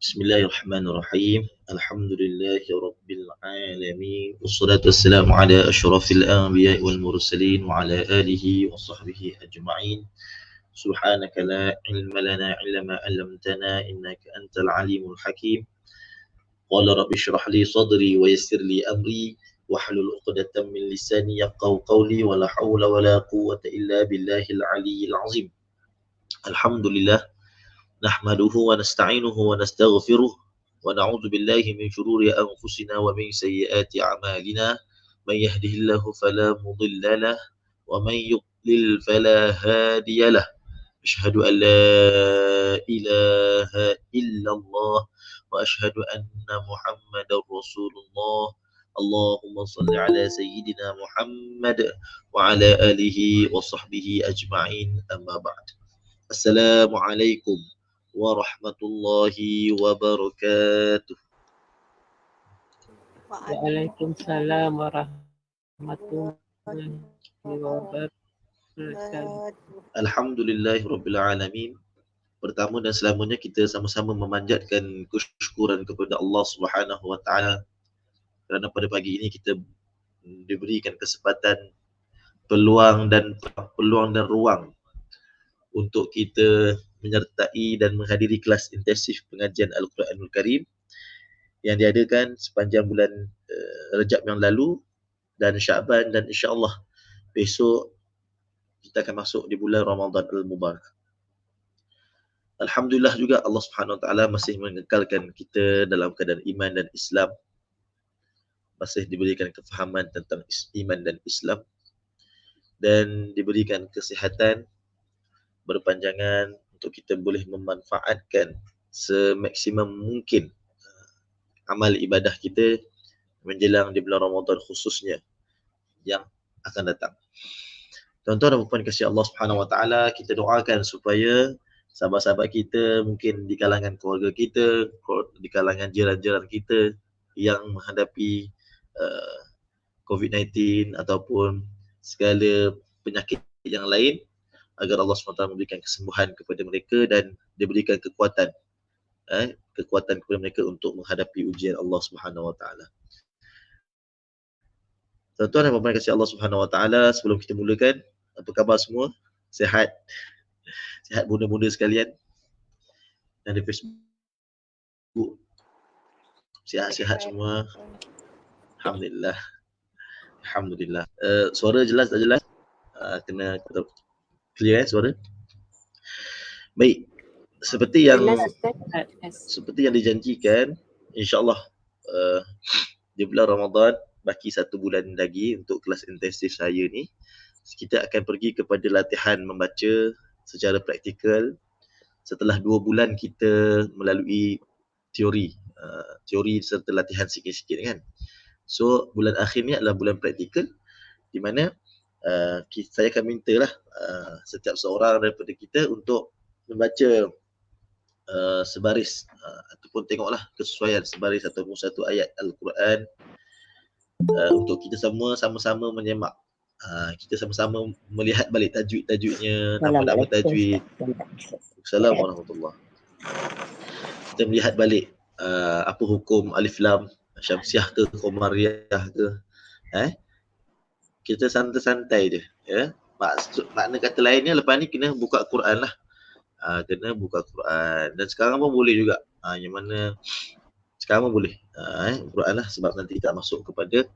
Bismillahirrahmanirrahim. Alhamdulillahi rabbil alamin. Wassalatu wassalamu ala asyrafil anbiya'i wal mursalin wa ala alihi wa sahbihi ajma'in. Subhanaka la ilma lana illa ma 'allamtana innaka antal alimul hakim. Qala rabbi shrah li sadri wa yassir li amri wahlul 'uqdatam min lisani yafqahu qawli wa la hawla wa la quwwata illa billahil aliyyil azim. Alhamdulillah nahmaduhu wa nasta'inuhu wa nastaghfiruh wa na'udzu billahi min shururi anfusina wa min sayyiati a'malina may yahdihillahu fala mudilla lahu wa may yudlil fala hadiya lahu asyhadu an la ilaha illallah wa asyhadu anna muhammadar rasulullah Allahumma salli ala sayyidina Muhammad wa ala alihi wa sahbihi ajma'in amma ba'd. Assalamualaikum warahmatullahi wabarakatuh. Waalaikumsalam warahmatullahi wabarakatuh. Alhamdulillahirabbil alamin. Pertama dan selamanya kita sama-sama memanjatkan kesyukuran kepada Allah Subhanahu wa taala kerana pada pagi ini kita diberikan kesempatan, peluang dan ruang untuk kita menyertai dan menghadiri kelas intensif pengajian Al-Quranul Karim yang diadakan sepanjang bulan Rejab yang lalu dan Syaban, dan insya-Allah besok kita akan masuk di bulan Ramadan Al-Mubarak. Alhamdulillah juga Allah Subhanahu Wa Taala masih mengekalkan kita dalam keadaan iman dan Islam, masih diberikan kefahaman tentang iman dan Islam, dan diberikan kesihatan berpanjangan untuk kita boleh memanfaatkan semaksimum mungkin amal ibadah kita menjelang di bulan Ramadan khususnya yang akan datang. Tuan-tuan dan puan kasih Allah Subhanahu Wa Taala, kita doakan supaya sahabat-sahabat kita, mungkin di kalangan keluarga kita, di kalangan jiran-jiran kita yang menghadapi COVID-19 ataupun segala penyakit yang lain, agar Allah SWT memberikan kesembuhan kepada mereka dan diberikan kekuatan kepada mereka untuk menghadapi ujian Allah Subhanahu Wa Taala. Tuan-tuan dan puan kasih Allah Subhanahu Wa Taala, sebelum kita mulakan, apa khabar semua? Sihat? Sihat bunda-bunda sekalian? Dan di Facebook sihat-sihat semua? Alhamdulillah. Alhamdulillah. Suara jelas tak jelas? Kena clear suara? Baik. Seperti yang dijanjikan, insya-Allah di bulan Ramadan baki 1 bulan lagi untuk kelas intensif saya ni, kita akan pergi kepada latihan membaca secara praktikal setelah 2 bulan kita melalui teori serta latihan sikit-sikit kan. So bulan akhir ni adalah bulan praktikal, di mana saya akan mintalah setiap seorang daripada kita untuk membaca sebaris ataupun tengoklah kesesuaian sebaris ataupun satu ayat Al-Quran untuk kita semua sama-sama menyemak. Kita sama-sama melihat balik tajwid-tajwidnya, nama-nama tajwid. Assalamualaikum warahmatullahi. Kita melihat balik apa hukum alif lam, syamsiah ke qamariyah ke. Kita santai-santai je, ya. Makna kata lainnya lepas ni kena buka Quran lah. Kena buka Quran, dan sekarang pun boleh juga. Yang mana sekarang pun boleh Quran lah, sebab nanti kita masuk kepada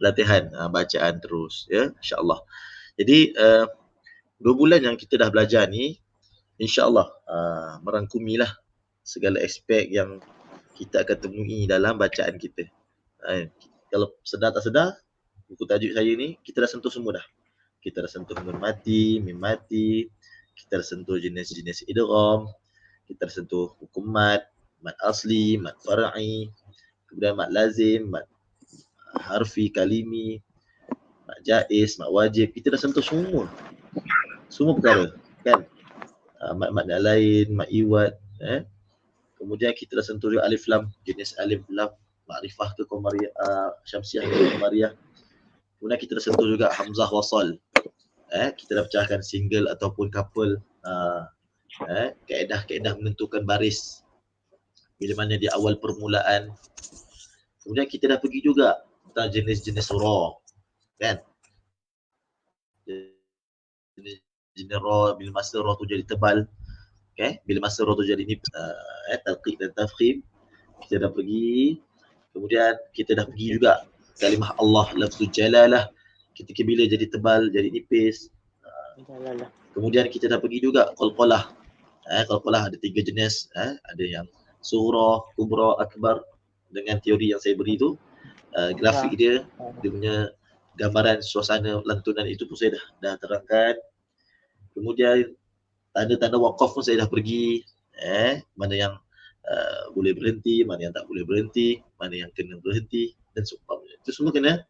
latihan bacaan terus, ya, insya-Allah. Jadi 2 bulan yang kita dah belajar ni, insya-Allah merangkumilah segala aspek yang kita akan temui dalam bacaan kita. Kalau sedar tak sedar, buku tajuk saya ni kita dah sentuh semua dah. Kita dah sentuh nun mati, mim mati, kita dah sentuh jenis-jenis idgham, kita dah sentuh hukum mad asli, mad far'i, kemudian mad lazim, mad harfi, kalimi, mad jaiz, mad wajib. Kita dah sentuh semua perkara kan. Mad lain, mad iwad, kemudian kita dah sentuh juga alif lam, jenis alif lam, makrifah ke qamariyah, syamsiah ke qamariyah. Kemudian kita dah sentuh juga hamzah wasal. Kita dah pecahkan single ataupun couple Kaedah-kaedah menentukan baris bila mana di awal permulaan. Kemudian kita dah pergi juga tentang jenis-jenis surah, kan? Jenis roh, bila masa roh tu jadi tebal, bila masa roh tu jadi nipis, talqiq dan tafkhim, kita dah pergi. Kemudian kita dah pergi juga kalimah Allah, lafzul jalalah, ketika bila jadi tebal, jadi nipis. Kemudian kita dah pergi juga qalqalah. Qalqalah ada 3 jenis, ada yang surah, kubra, akbar. Dengan teori yang saya beri tu, grafik dia punya gambaran suasana lantunan itu pun saya dah terangkan. Kemudian tanda-tanda wakaf pun saya dah pergi, mana yang boleh berhenti, mana yang tak boleh berhenti, mana yang kena berhenti dan seumpamanya. Itu semua kena,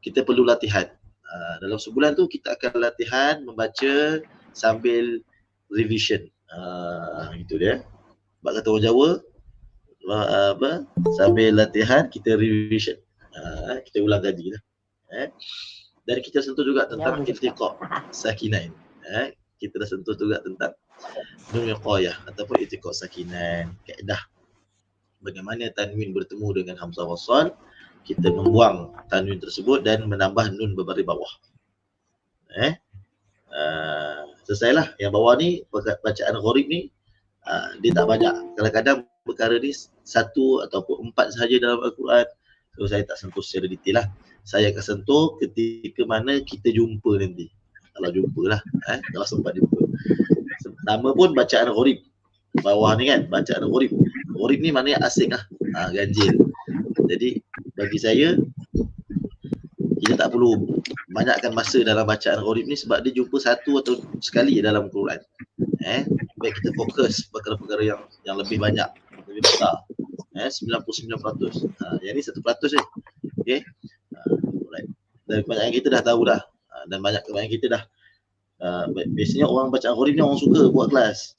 kita perlu latihan. Dalam sebulan tu kita akan latihan membaca sambil revision. Itu dia. Bak kata orang Jawa, sambil latihan kita revision. Kita ulang kaji lah. Dan kita sentuh juga tentang iltiqa sakinain. Kita dah sentuh juga tentang nun wiqayah ataupun iltiqa sakinain, kaedah bagaimana tanwin bertemu dengan hamzah wasal, kita membuang tanwin tersebut dan menambah nun berbaris bawah. Selesailah. Yang bawah ni bacaan gharib ni, dia tak banyak. Kadang-kadang perkara ni 1 ataupun 4 sahaja dalam Al-Quran. So saya tak sentuh secara detail lah. Saya akan sentuh ketika mana kita jumpa nanti. Kalau jumpa lah, kalau sempat jumpa. Nama pun bacaan gharib. Bawah ni kan, bacaan gharib. Gharib ni maknanya asing lah, ganjil. Jadi bagi saya, kita tak perlu banyakkan masa dalam bacaan gharib ni sebab dia jumpa 1 atau sekali dalam Quran. Baik kita fokus perkara-perkara yang lebih banyak, lebih besar. 99%. Yang ni 1% je. Okey. Alright. Dan banyak kita dah tahu dah. Dan banyak kita dah biasanya orang bacaan gharib ni orang suka buat kelas.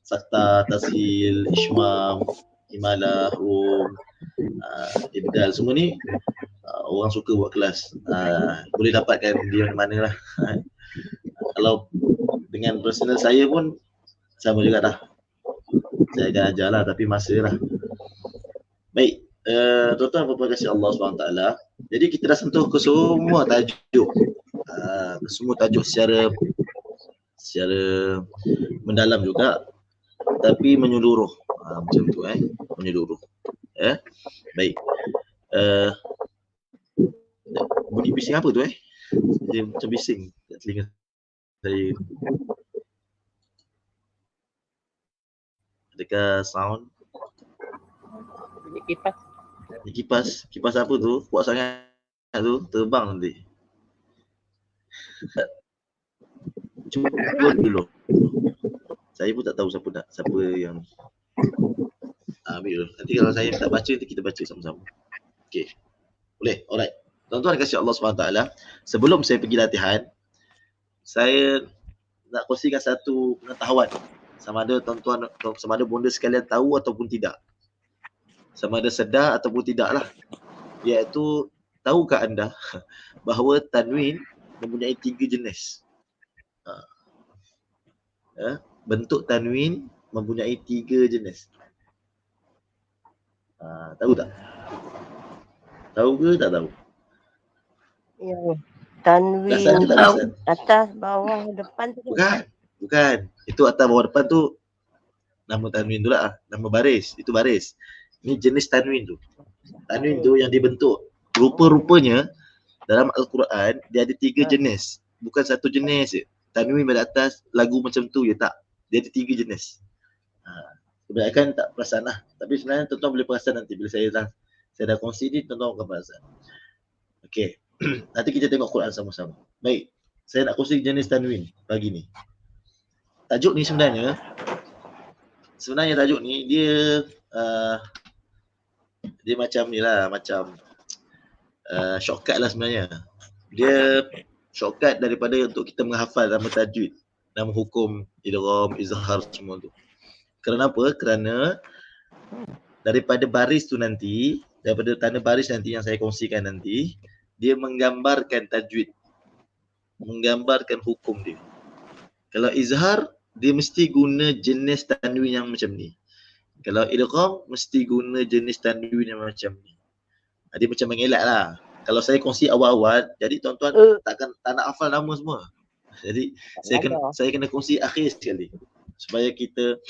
Sakta, tashil, ishmam, imalah, rum, ibdal, semua ni orang suka buat kelas. Boleh dapatkan dia mana lah. Kalau dengan personal saya pun sama juga dah. Saya akan ajar lah, tapi masa lah. Baik, tuan-tuan dan puan kasih Allah SWT. Jadi kita dah sentuh ke semua tajuk. Semua tajuk secara mendalam juga, tapi menyeluruh. Macam tu, menyeluruh. Baik. Bunyi bising apa tu? Dia macam bising kat telinga saya. Adakah sound? Bunyi kipas. Ni kipas. Kipas apa tu? Kuat sangat tu, terbang nanti. Cuba dulu. Saya pun tak tahu siapa yang ambil dulu. Nanti kalau saya tak baca, nanti kita baca sama-sama. Okey. Boleh? Alright. Tuan-tuan kasih Allah SWT. Sebelum saya pergi latihan, saya nak kongsikan satu pengetahuan. Sama ada tuan-tuan, sama ada bonda sekalian tahu ataupun tidak. Sama ada sedar ataupun tidak lah. Iaitu, tahukah anda bahawa tanwin mempunyai 3 jenis? Bentuk tanwin mempunyai 3 jenis. Tahu tak? Tahu ke tak tahu? Ya. Tanwin atas, bawah, depan tu. Bukan. Itu atas, bawah, depan tu nama tanwin tu lah. Nama baris. Itu baris. Ini jenis tanwin tu. Tanwin tu yang dibentuk. Rupa-rupanya dalam Al-Quran dia ada 3 jenis. Bukan satu jenis je. Tanwin pada atas lagu macam tu je, tak. Dia ada 3 jenis. Kebanyakan tak perasan lah. Tapi sebenarnya tuan-tuan boleh perasan nanti bila saya dah kongsi ni, tuan-tuan akan perasan. Okey. Nanti kita tengok Quran sama-sama. Baik. Saya nak kongsi jenis tanwin pagi ni. Tajuk ni sebenarnya tajuk ni dia macam ni lah, macam shortcut lah sebenarnya. Dia shortcut daripada untuk kita menghafal nama tajwid, nama hukum, idgham, izhar, semua tu. Kerana apa? Kerana daripada baris tu nanti, daripada tanda baris nanti yang saya kongsikan nanti, dia menggambarkan tajwid, menggambarkan hukum dia. Kalau izhar, dia mesti guna jenis tanwin yang macam ni. Kalau idgham mesti guna jenis tanwin yang macam ni. Dia macam mengelak lah. Kalau saya kongsi awal-awal, jadi tuan-tuan tak nak hafal nama semua. Jadi saya kena kongsi akhir sekali supaya kita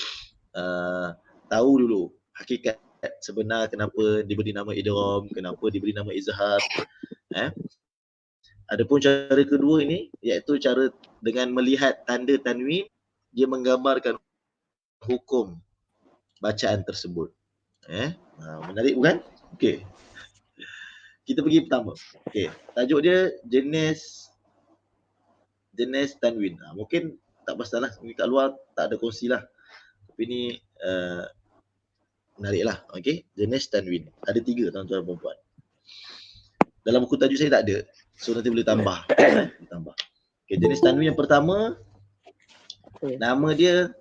tahu dulu hakikat sebenar kenapa diberi nama idgham, kenapa diberi nama izhar. Adapun cara kedua ini iaitu cara dengan melihat tanda tanwin, dia menggambarkan hukum bacaan tersebut. Menarik bukan? Okey. Kita pergi pertama. Okey, tajuk dia jenis tanwin. Mungkin tak masalah, ni kat luar tak ada kongsi lah. Tapi ni menarik lah. Okey, jenis tanwin. Ada 3 tuan-tuan dan puan-puan. Dalam buku tajuk saya tak ada. So nanti boleh tambah. Tambah. Okey, jenis tanwin yang pertama, nama dia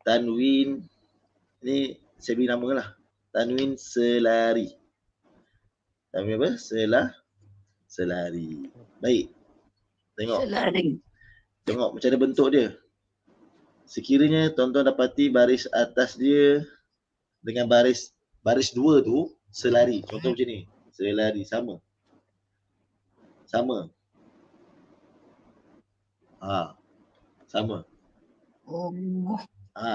tanwin, ni saya beri nama lah, tanwin selari. Tanwin apa? Selari. Baik. Tengok. Selari. Tengok macam mana bentuk dia. Sekiranya tuan-tuan dapati baris atas dia dengan baris 2 tu selari. Contoh macam ni. Selari sama. Sama. Sama.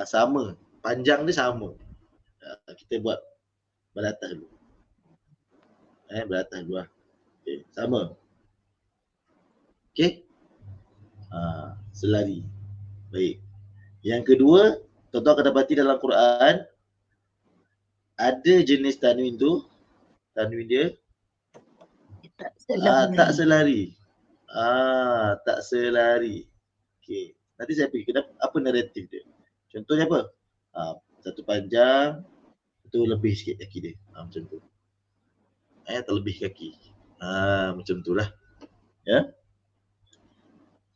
Sama. Panjang dia sama. Kita buat beratas dulu. Beratas dulu lah. Okay. Sama. Okay. Selari. Baik. Yang kedua, tuan-tuan akan dapati dalam Quran ada jenis tanwin tu, tanwin dia tak selari. Tak selari. Okey. Nanti saya pergi kenapa, apa naratif dia. Contohnya apa? Satu panjang, satu lebih sikit kaki dia. Macam tu. Terlebih kaki. Macam tu lah. Ya.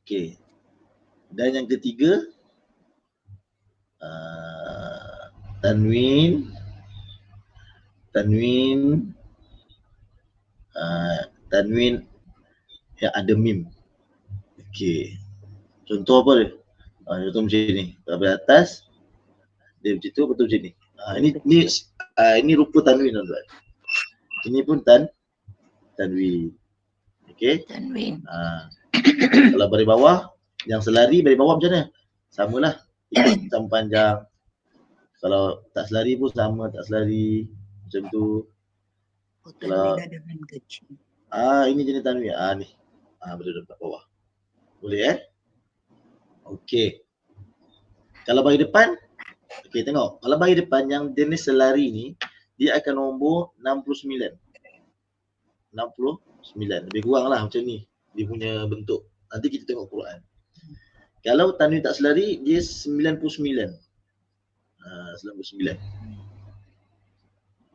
Okey. Dan yang ketiga, tanwin yang ada mim. Okey. Contoh apa dia? Contoh macam ni. Dari atas dia macam tu, betul macam ni. Ini rupa tanwin tuan-tuan. Ini pun tanwin. Okey. Tanwin. Kalau dari bawah, yang selari dari bawah macam mana? Samalah. Ikut sama panjang. Kalau tak selari pun sama tak selari. Macam tu. Kalau ada mim kecil. ini jenis tanwin. Ni. Betul dekat bawah. Boleh Okey. Kalau bagi depan, okey tengok. Kalau bagi depan yang jenis selari ni, dia akan nombor 69. 69. Lebih kurang lah macam ni. Dia punya bentuk. Nanti kita tengok Quran. Kalau tanwin tak selari, dia 99. 99.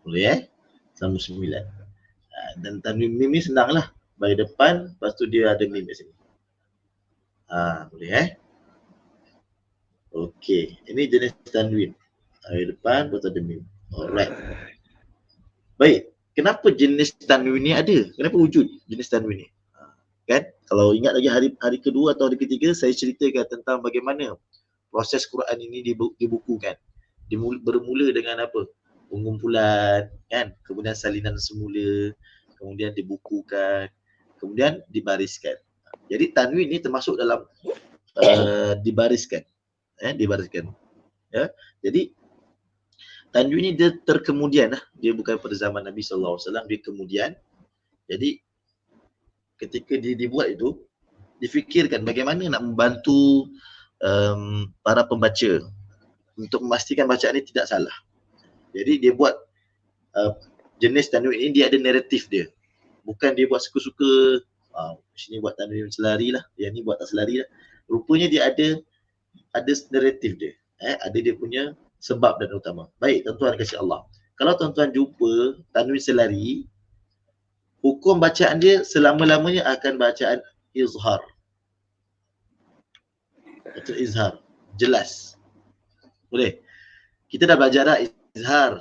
Boleh 99. Dan tanwin mim ni senang lah. Bagi depan, lepas tu dia ada mim kat sini. Boleh Okey, ini jenis tanwin. Bagi depan, lepas tu ada mim. Alright. Baik, kenapa jenis tanwin ni ada? Kenapa wujud jenis tanwin ni? Kan? Kalau ingat lagi hari kedua atau hari ketiga, saya ceritakan tentang bagaimana proses Quran ini dibukukan. Bermula dengan apa? Pengumpulan, kan? Kemudian salinan semula, kemudian dibukukan, kemudian dibariskan. Jadi tanwin ni termasuk dalam dibariskan. Dibariskan. Ya. Jadi tanwin ni dia terkemudian lah. Dia bukan pada zaman Nabi SAW, dia kemudian. Jadi ketika dia dibuat itu, difikirkan bagaimana nak membantu para pembaca untuk memastikan bacaan ini tidak salah. Jadi dia buat jenis tanwin ini, dia ada naratif dia. Bukan dia buat suka-suka, sini buat tanwin selari lah, yang ni buat tak selari lah. Rupanya dia ada naratif dia. Ada dia punya sebab dan utama. Baik, tuan-tuan kasih Allah. Kalau tuan-tuan jumpa tanwin selari, hukum bacaan dia selama-lamanya akan bacaan izhar. Bacaan izhar. Jelas. Boleh? Kita dah belajar dah izhar.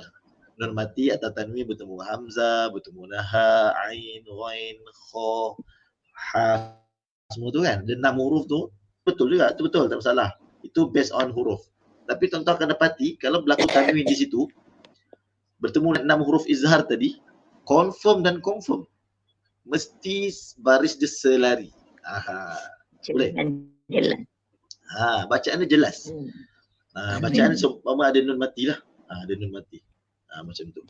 Nun mati atau tanwin bertemu hamzah, bertemu naha, ain, ghain, kha, ha. Semua tu kan. Dan 6 huruf tu betul juga. Itu betul, tak masalah. Itu based on huruf. Tapi tuan-tuan akan dapati kalau berlaku tanwin di situ, bertemu 6 huruf izhar tadi, confirm dan confirm. Mesti baris dia selari. Boleh? Jelas. Bacaan dia jelas. Bacaan seumpama ada nun mati lah. Ada nun mati. Macam tu.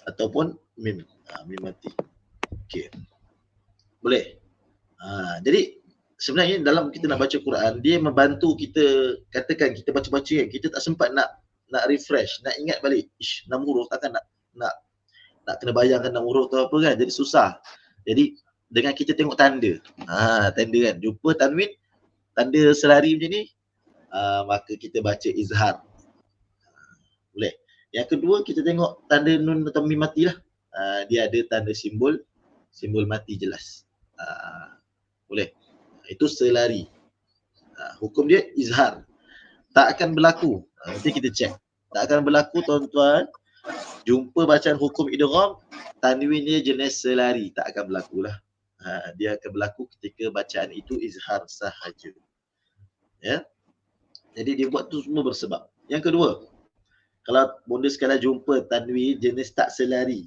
Ataupun mim. Mim mati. Okey. Boleh? Jadi sebenarnya dalam kita nak baca Quran, dia membantu kita, katakan kita baca-baca kan, kita tak sempat nak refresh, nak ingat balik. 6 huruf takkan nak kena bayangkan 6 huruf tu apa kan, jadi susah. Jadi dengan kita tengok tanda. Tanda kan, jumpa tanwin, tanda selari macam ni, maka kita baca izhar. Boleh. Yang kedua kita tengok tanda nun atau mim mati lah. Dia ada tanda simbol mati jelas. Boleh. Itu selari. Hukum dia izhar. Tak akan berlaku. Nanti kita cek. Tak akan berlaku tuan-tuan jumpa bacaan hukum idgham, tanwin dia jenis selari. Tak akan berlaku lah. Dia akan berlaku ketika bacaan itu izhar sahaja. Ya. Jadi dia buat tu semua bersebab. Yang kedua, kalau bonda sekalian jumpa tanwin jenis tak selari.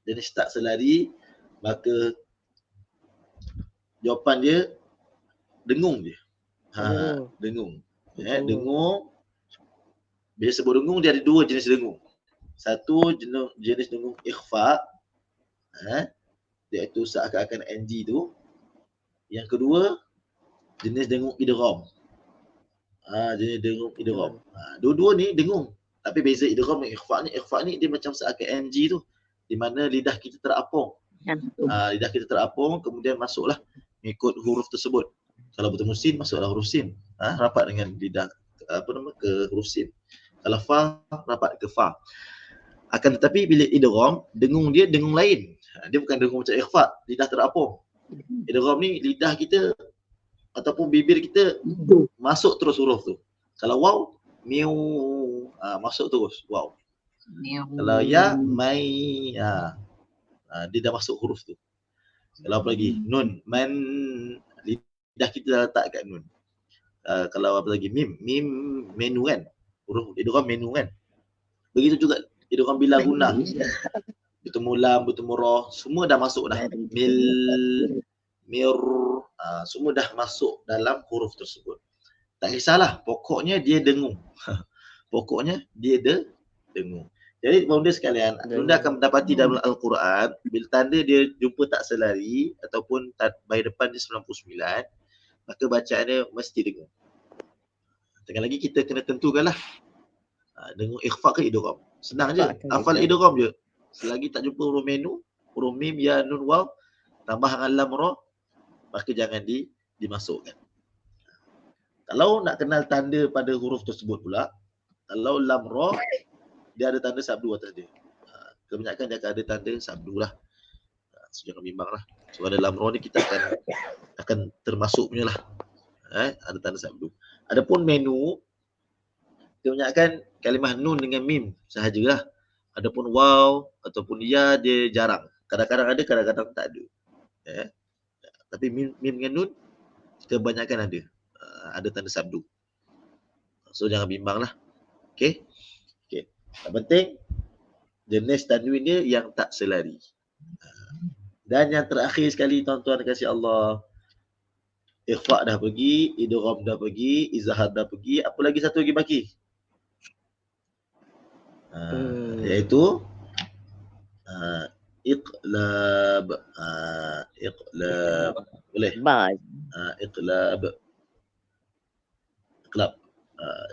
Jenis tak selari, maka jawapan dia dengung dia. Dengung. Dengung. Bila sebut dengung, dia ada 2 jenis dengung. Satu jenis dengung ikhfa, iaitu seakan-akan NG tu. Yang kedua, jenis dengung idgham. Jenis dengung idgham. Dua-dua ni dengung. Tapi beza idgham dan ikhfa ni. Ikhfa ni dia macam seakan NG tu, di mana lidah kita terapung. Lidah kita terapung, kemudian masuklah mengikut huruf tersebut. Kalau bertemu sin, masuklah huruf sin. Rapat dengan lidah ke huruf sin. Kalau fa, rapat ke fa. Akan tetapi bila idgham, dengung dia dengung lain. Dia bukan dengung macam ikhfa, lidah terapung. Idgham ni lidah kita ataupun bibir kita masuk terus huruf tu. Kalau waw, miu, masuk terus waw. Kalau ya, mai, dia dah masuk huruf tu. Kalau apa lagi? Nun, man, lidah kita dah letak kat nun. Kalau apa lagi? Mim, menu kan? Huruf idgham menu kan? Begitu juga idgham bila guna. Bertemu lam, bertemu ra, semua dah masuk dah. Mil, mir, semua dah masuk dalam huruf tersebut. Tak kisahlah, pokoknya dia dengung. Pokoknya dia dengung. Jadi bonda sekalian, bonda akan mendapati dalam Al-Quran, bila tanda dia jumpa tak selari ataupun bayi depan dia 99, maka bacaan dia mesti dengung. Tengah lagi kita kena tentukanlah, dengung ikhfa ke idgham. Senang je, hafal idgham je. Selagi tak jumpa huruf menu, huruf mim, ya, nun, waw, tambah dengan lam, ra, maka jangan dimasukkan. Kalau nak kenal tanda pada huruf tersebut pula, kalau lam, ra, dia ada tanda sabdu atas dia. Kebanyakan dia akan ada tanda sabdu lah. So jangan bimbang lah. So ada lam, ra ni kita akan termasuk punya lah. Ada tanda sabdu. Adapun menu, kebanyakan kalimah nun dengan mim sahajalah. Adapun waw ataupun ya dia jarang. Kadang-kadang ada, kadang-kadang tak ada. Tapi mim dengan nun kebanyakan ada. Ada tanda sabdu. So jangan bimbang lah. Okey. Yang penting jenis tanwin dia yang tak selari. Dan yang terakhir sekali tuan-tuan kasih Allah, ikhfa dah pergi, idgham dah pergi, izhar dah pergi, apa lagi satu lagi baki? Iaitu iqlab. Iqlab. Boleh? Iqlab.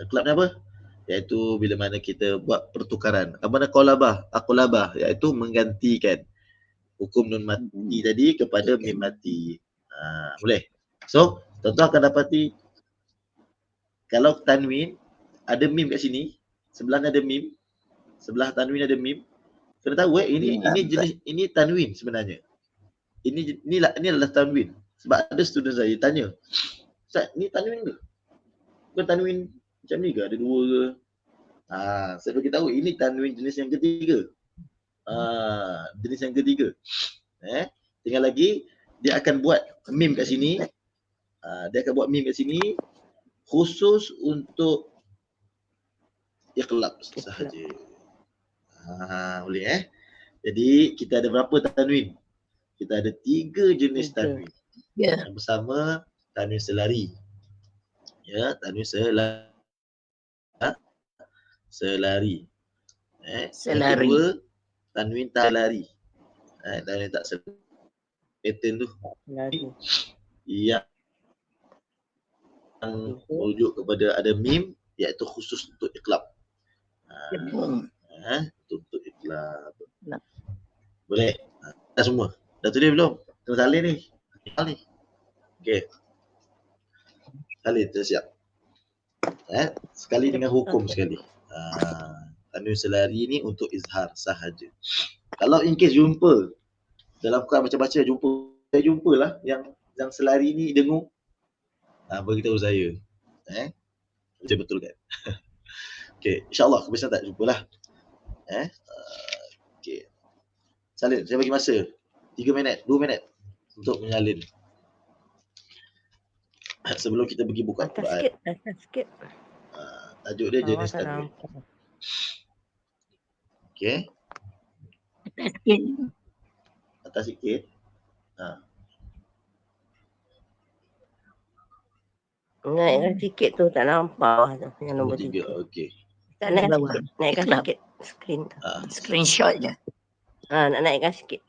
Iqlab ni apa? Iaitu bila mana kita buat pertukaran. Apa nama aqlabah, iaitu menggantikan hukum nun mati tadi kepada mim mati. Boleh? So, tuan-tuan akan dapati kalau tanwin ada mim kat sini, sebelahnya ada mim, sebelah tanwin ada mim. Kena tahu ini jenis, ini tanwin sebenarnya. Ini adalah tanwin. Sebab ada student saya tanya, "Ustaz, ni tanwin ke? Bukan tanwin macam ni ke? Ada 2 ke?" Saya bagi tahu ini tanwin jenis yang ketiga. Jenis yang ketiga. Tinggal lagi dia akan buat mim kat sini. Dia akan buat mim kat sini khusus untuk iqlab sahaja. Boleh Jadi kita ada berapa tanwin? Kita ada 3 jenis tanwin. Yang pertama tanwin selari. Ya, tanwin selari. Yang kedua tanwin tak lari. Tanwin tak selari. Pattern tu yang merujuk kepada ada mim iaitu khusus untuk iqlab. Untuk iqlab. Boleh? Dah semua? Dah tulis belum? Tengah salin ni. Okey. Salin, dah siap. Sekali dengan hukum sekali. Tanwin selari ni untuk izhar sahaja. Kalau in case jumpa dalam Quran baca-baca jumpalah yang selari ni dengung, beritahu saya. Betul kan? Okey, insya-Allah kebiasaan tak jumpalah. Okey. Salin, saya bagi masa 3 minit, 2 minit untuk menyalin. Sebelum kita pergi buka Quran. Atas sikit. Tajuk dia jenis tanwin. Okey. Atas sikit. Naikkan sikit tu, tak nampak tu. Yang nombor 3. Okey. Tak naik sikit. Naikkan sikit skrin tu. Screenshot je. Nak naikkan sikit.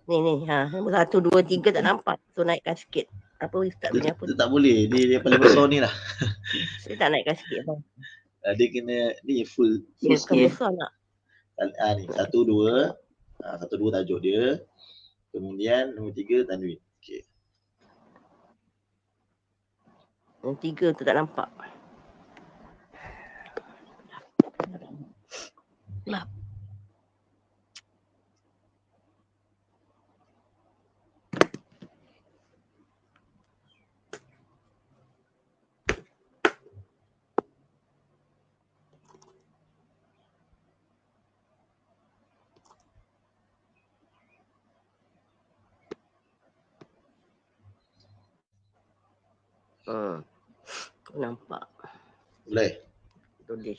Ni. Nombor 1, 2, 3 tak nampak. So naikkan sikit. Apa Ustaz punya apa? Tak boleh. Dia paling besar ni lah. Saya tak naikkan sikit. Dia kena ni full. Bukan besar nak. Ni 1, 2. 1, 2 tajuk dia. Kemudian nombor 3 tanwin. Okey. Yang 3 tu tak nampak. Gelap. Aku nampak. Boleh? Tulis.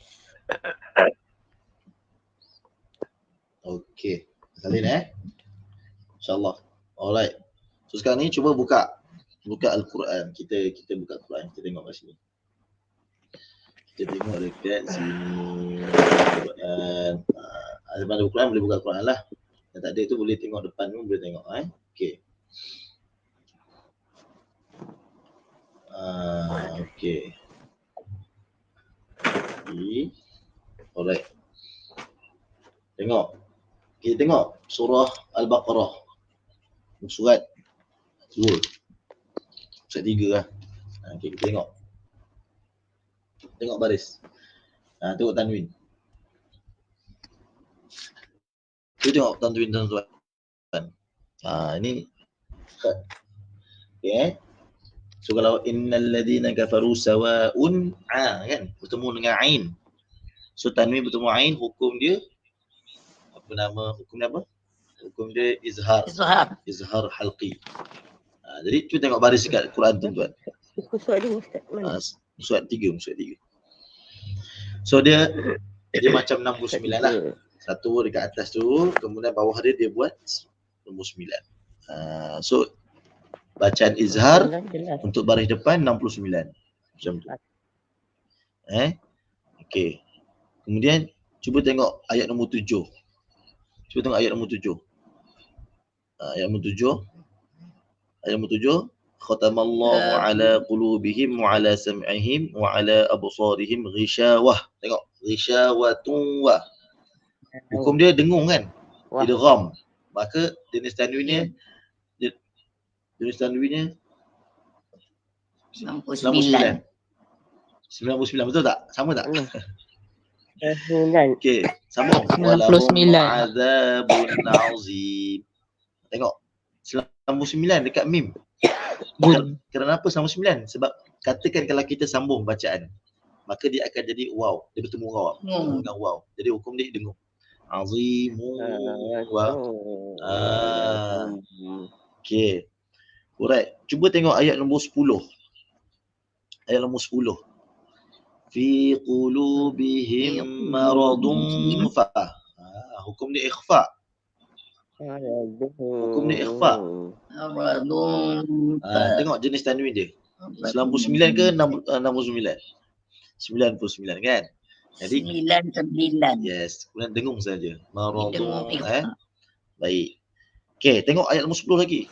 Okey. Salin InsyaAllah. Alright. So sekarang ni cuba buka Al-Quran. Kita buka Al-Quran. Kita tengok kat sini. Kita tengok dekat sini. Al-Quran. Ada Al-Quran boleh buka Al-Quran lah. Yang tak ada tu boleh tengok depan tu boleh tengok. Okey. Okey. Alright. Kita tengok surah Al-Baqarah. Surat 2. Surat 3 lah. Okay, kita tengok. Tengok baris. Tengok tanwin. Kita tengok tanwin tuan-tuan. Ini. Okay. So kalau innal ladina kafaru sawa'un kan bertemu dengan ain. So tanwin bertemu ain, hukum dia Hukum dia izhar halqi. Jadi cuba tengok baris dekat Quran tuan-tuan. Surat 2 Ustaz. Mana? Surat 3. So dia macam 69 lah. Satu dekat atas tu, kemudian bawah dia buat nombor 9. So bacaan izhar untuk baris depan 69. Macam tu. Okey. Kemudian cuba tengok ayat nombor 7. Ayat nombor 7. Ayat nombor 7. Khatamallahu ala qulubihim wa ala sam'ihim wa ala absarihim ghishawah. Tengok. Ghishawatun wa. Hukum dia dengung kan? Idgham. Maka jenis tanwinnya 99. 99 betul tak? Sama tak? 99. Okey, sambung. 99. Azabun azim. Tengok. 99 dekat mim. Kenapa 99? Sebab katakan kalau kita sambung bacaan, maka dia akan jadi waw. Dia bertemu waw. Dengan waw. Jadi hukum dia dengung. Azimun wa. Okey. Alright, cuba tengok ayat nombor 10. Ayat nombor 10. Fi qulubihim maradun fa. Hukum dia ikhfa. Hukum dia ikhfa. Tengok jenis tanwin dia. 99 ke 69? 99 kan? Jadi 99. yes, kemudian dengung saja. Maradun. Dengung ikhfa. Baik. Okey, tengok ayat nombor 10 lagi.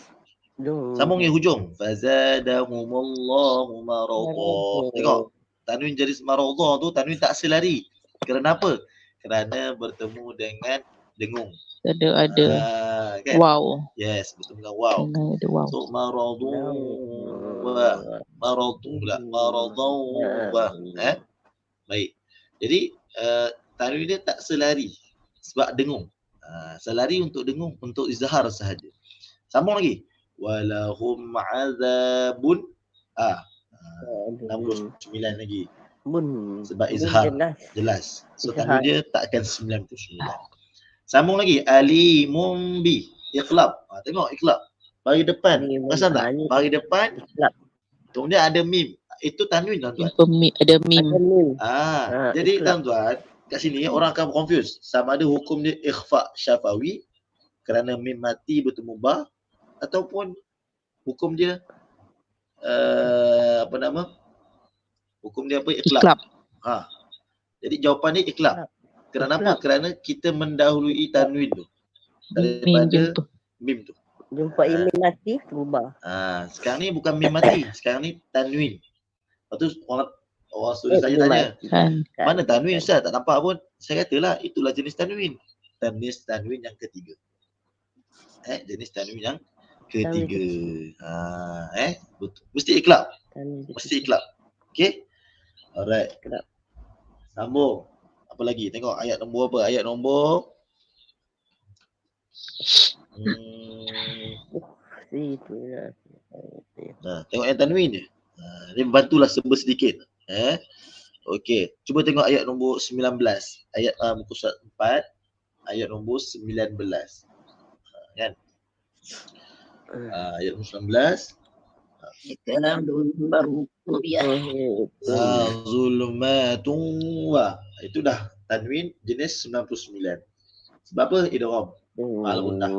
Sambung yang hujung. Fazadahumullahu maradha. Tengok. Tanwin jadi maradha tu tanwin tak selari. Kerana apa? Kerana bertemu dengan dengung. Ada Kan? wow. Yes, bertemu dengan wow. Ada wow. So maradhu wa maradhu pula. Maradhu wa. Baik. Jadi tanwin dia tak selari sebab dengung. Selari untuk dengung, untuk izhar sahaja. Sambung lagi. Walahum azabun 69 lagi. Sebab izhar jelas. So tanwin dia takkan 99. Sambung lagi. Alimum bi. Iqlab. Tengok iqlab. Bagi depan. Perasan tak? Bagi depan. Kemudian ada mim. Itu tanwin tuan-tuan. Ada mim. Jadi tuan-tuan, kat sini orang akan confuse. Sama ada hukum dia ikhfa syafawi kerana mim mati bertemu ba, ataupun hukum dia hukum dia apa? Iqlab. Jadi jawapan dia iqlab. Kerana apa? Kerana kita mendahului tanwin tu daripada mim tu. Jumpa mim mati berubah. Sekarang ni bukan mim mati, sekarang ni tanwin. Lepas tu orang student saya tanya, mana tanwin Ustaz? Tak nampak pun. Saya katalah itulah jenis tanwin. Jenis tanwin yang ketiga. Jenis tanwin yang ketiga. Betul. Mesti iqlab. Mesti iqlab. Okey? Alright. Sambung. Apa lagi? Tengok ayat nombor apa? Ayat nombor tengok ayat tanwin dia. Dia bantulah serba sedikit. Okey. Cuba tengok ayat nombor 19. Ayat muka surat 4. Ayat nombor 19. Kan? Ayat nombor 19. Zulmatun wa. Itu dah tanwin jenis 99. Sebab apa? Idgham. Al-Gundah.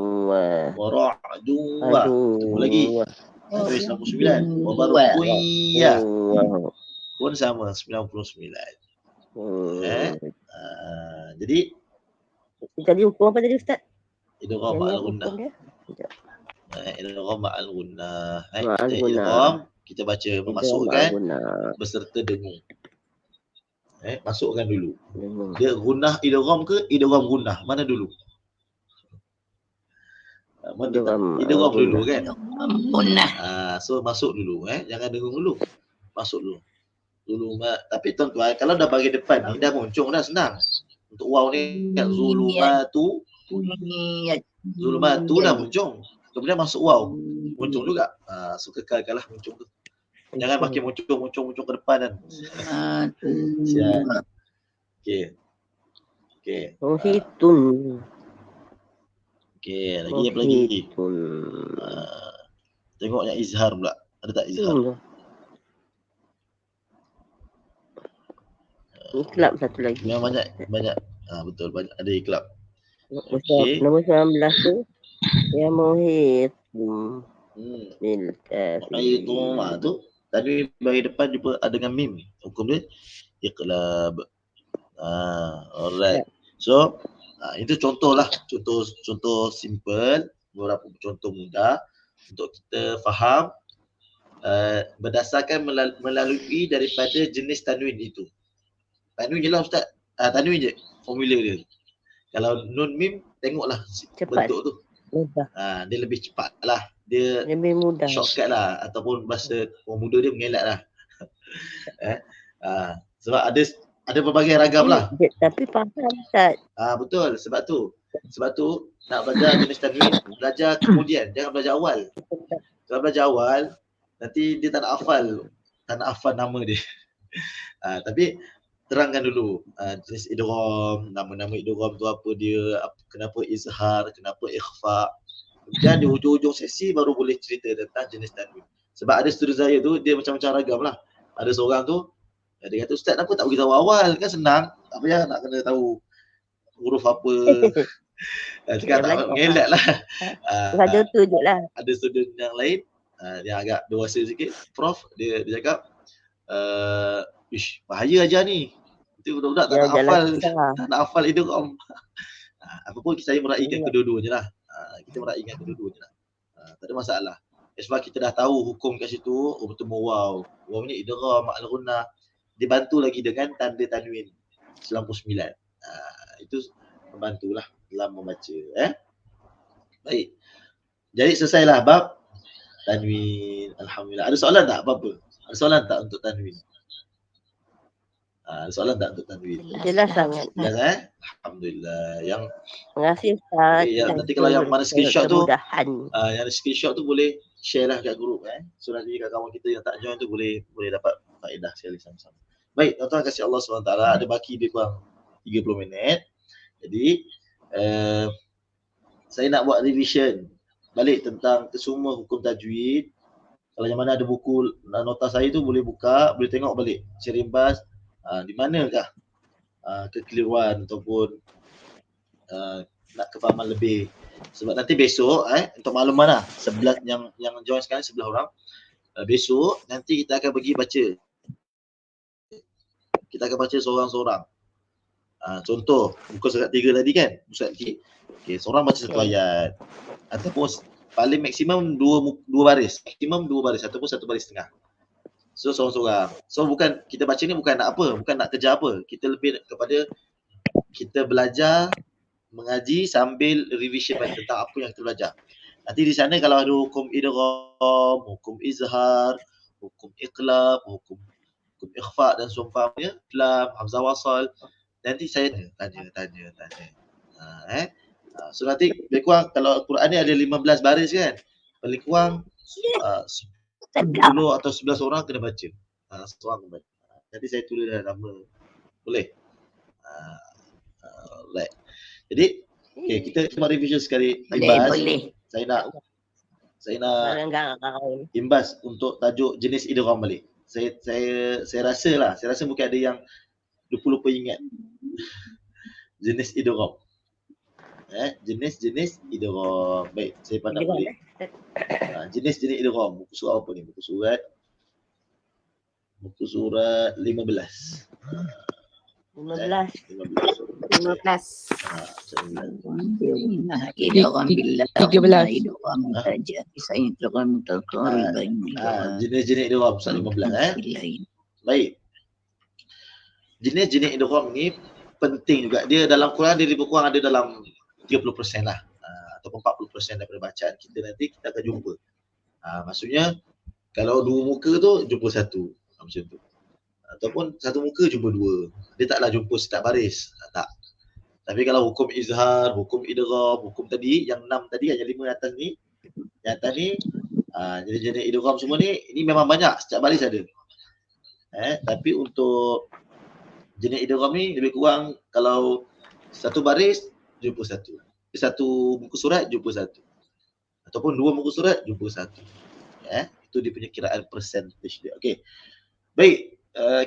Wa ra'du wa. Tunggu lagi. Tanwin 99. Wa darqun ya. Pun sama 99. Jadi tadi hukum apa tadi Ustaz? Idgham al-Gundah. Idgham al-Gundah. Idgham kita baca memasukkan beserta dengung. Masukkan dulu. Dia gunnah idgham ke idgham gunnah? Mana dulu? Idgham dulu kan? Gunnah. So masuk dulu jangan dengung dulu. Masuk dulu. Tapi tuan-tuan kalau dah bagi depan ni dah muncul dah senang. Untuk waw ni kan zulumatu dah muncul. Kemudian masuk waw. Muncul juga. So kekalkanlah muncul tu. Jangan makin muncul ke depan kan. Siap. Okey. Hitun. Okey, lagi apa lagi? Tengok yang izhar pula. Ada tak izhar? Iqlab satu lagi. Memang banyak. Betul, banyak ada iqlab. Nombor 19 tu ya muhit. Itu tu tadi bagi depan jumpa ada dengan mim. Hukum dia iqlab. Alright. So itu contohlah, contoh simple, beberapa contoh mudah untuk kita faham berdasarkan melalui daripada jenis tanwin itu. Tanwin je lah Ustaz. Tanwin je formula dia. Kalau nun mim tengoklah cepat. Bentuk tu. Dia lebih cepat lah. Dia lebih mudah. Shortcut lah ataupun bahasa orang muda dia mengelak lah. Sebab ada pelbagai ragam lah. Tapi faham Ustaz. Betul. Sebab tu nak belajar jenis tanwin, belajar kemudian, jangan belajar awal. Kalau belajar awal nanti dia tak nak hafal nama dia. Tapi terangkan dulu jenis idgham, nama-nama idgham tu apa dia, kenapa izhar, kenapa ikhfa. Dan di hujung-hujung sesi baru boleh cerita tentang jenis tanwin. Sebab ada student saya tu, dia macam-macam ragam lah. Ada seorang tu, dia kata, Ustaz kenapa tak beritahu awal? Kan senang. Tak payah nak kena tahu huruf apa. Cakap tak mengelak lah. Raja tu je lah. Ada student yang lain, yang agak dewasa sikit, Prof, dia cakap, ish, bahaya ajar ni. Itu budak-budak tak nak hafal, tak nak hafal idgham. Apapun saya meraihkan kedua-duanya lah. Kita meraihkan kedua-duanya lah. Tak ada masalah. Sebab kita dah tahu hukum kat situ, bertemu waw. Waw ni idgham, ma'al ghunnah. Dibantu lagi dengan tanda tanwin 99. Itu membantulah dalam membaca. Baik. Jadi selesailah bab tanwin. Alhamdulillah. Ada soalan tak apa-apa? Ada soalan tak untuk tanwin? Ada soalan tak untuk tanwin? Jelas sangat. Jelas Alhamdulillah. Yang Terima kasih Ustaz. nanti kalau yang mana screenshot tu, kemudahan. yang screenshot tu boleh share lah kat grup. So nanti kawan-kawan kita yang tak join tu boleh dapat faedah sekali sama-sama. Baik, tuan-tuan kasih Allah SWT, ada baki dia kurang 30 minit. Jadi saya nak buat revision balik tentang kesemua hukum tajwid. Kalau yang mana ada buku nota saya tu boleh buka, boleh tengok balik. Saya rimpas di manakah kekeliruan ataupun nak kefahaman lebih. Sebab nanti besok untuk makluman lah, 11 yang join sekarang 11 orang. Besok nanti kita akan pergi baca. Kita akan baca seorang-seorang. Contoh muka surat 3 tadi kan, surat 3. Okey, seorang baca satu ayat ataupun paling maksimum dua baris, maksimum 2 baris ataupun 1 baris setengah. So seorang-seorang. So bukan kita baca ni bukan nak apa, bukan nak kejar apa. Kita lebih kepada kita belajar mengaji sambil revision balik tentang apa yang kita belajar. Nanti di sana kalau ada hukum idgham, hukum izhar, hukum iqlab, hukum ikhfa dan seumpamanya, lam, hamzah wasal, nanti saya tanya. So nanti lebih kurang kalau Quran ni ada 15 baris kan, paling kurang 10 atau 11 orang kena baca. Seorang kena baca. Nanti saya tulis nama. Boleh? Right. Jadi kita cuma revision sekali imbas. Boleh. Saya nak imbas untuk tajuk jenis idgham balik. Saya rasa mungkin ada yang lupa ingat. Jenis idgham. Jenis idgham. Baik, saya pandang balik. Jenis idgham. Muka surat apa ni? Muka surat 15. 15. Jenis-jenis idgham pasal 15 Baik. Jenis-jenis idgham ni penting juga. Dia dalam Quran dia lebih kurang ada dalam 30% lah. Ataupun 40% daripada bacaan kita nanti kita akan jumpa. Maksudnya kalau 2 muka tu jumpa 1. Macam tu. Ataupun 1 muka jumpa 2. Dia taklah jumpa setiap baris. Tak. Tapi kalau hukum izhar, hukum idgham, hukum tadi yang 6 tadi, yang 5 atas ni, jenis-jenis idgham semua ni, ini memang banyak, setiap baris ada. Tapi untuk jenis idgham ni lebih kurang kalau 1 baris jumpa 1. 1 muka surat jumpa 1. Ataupun 2 muka surat jumpa 1. Itu dia punya kiraan percentage dia. Okey. Baik,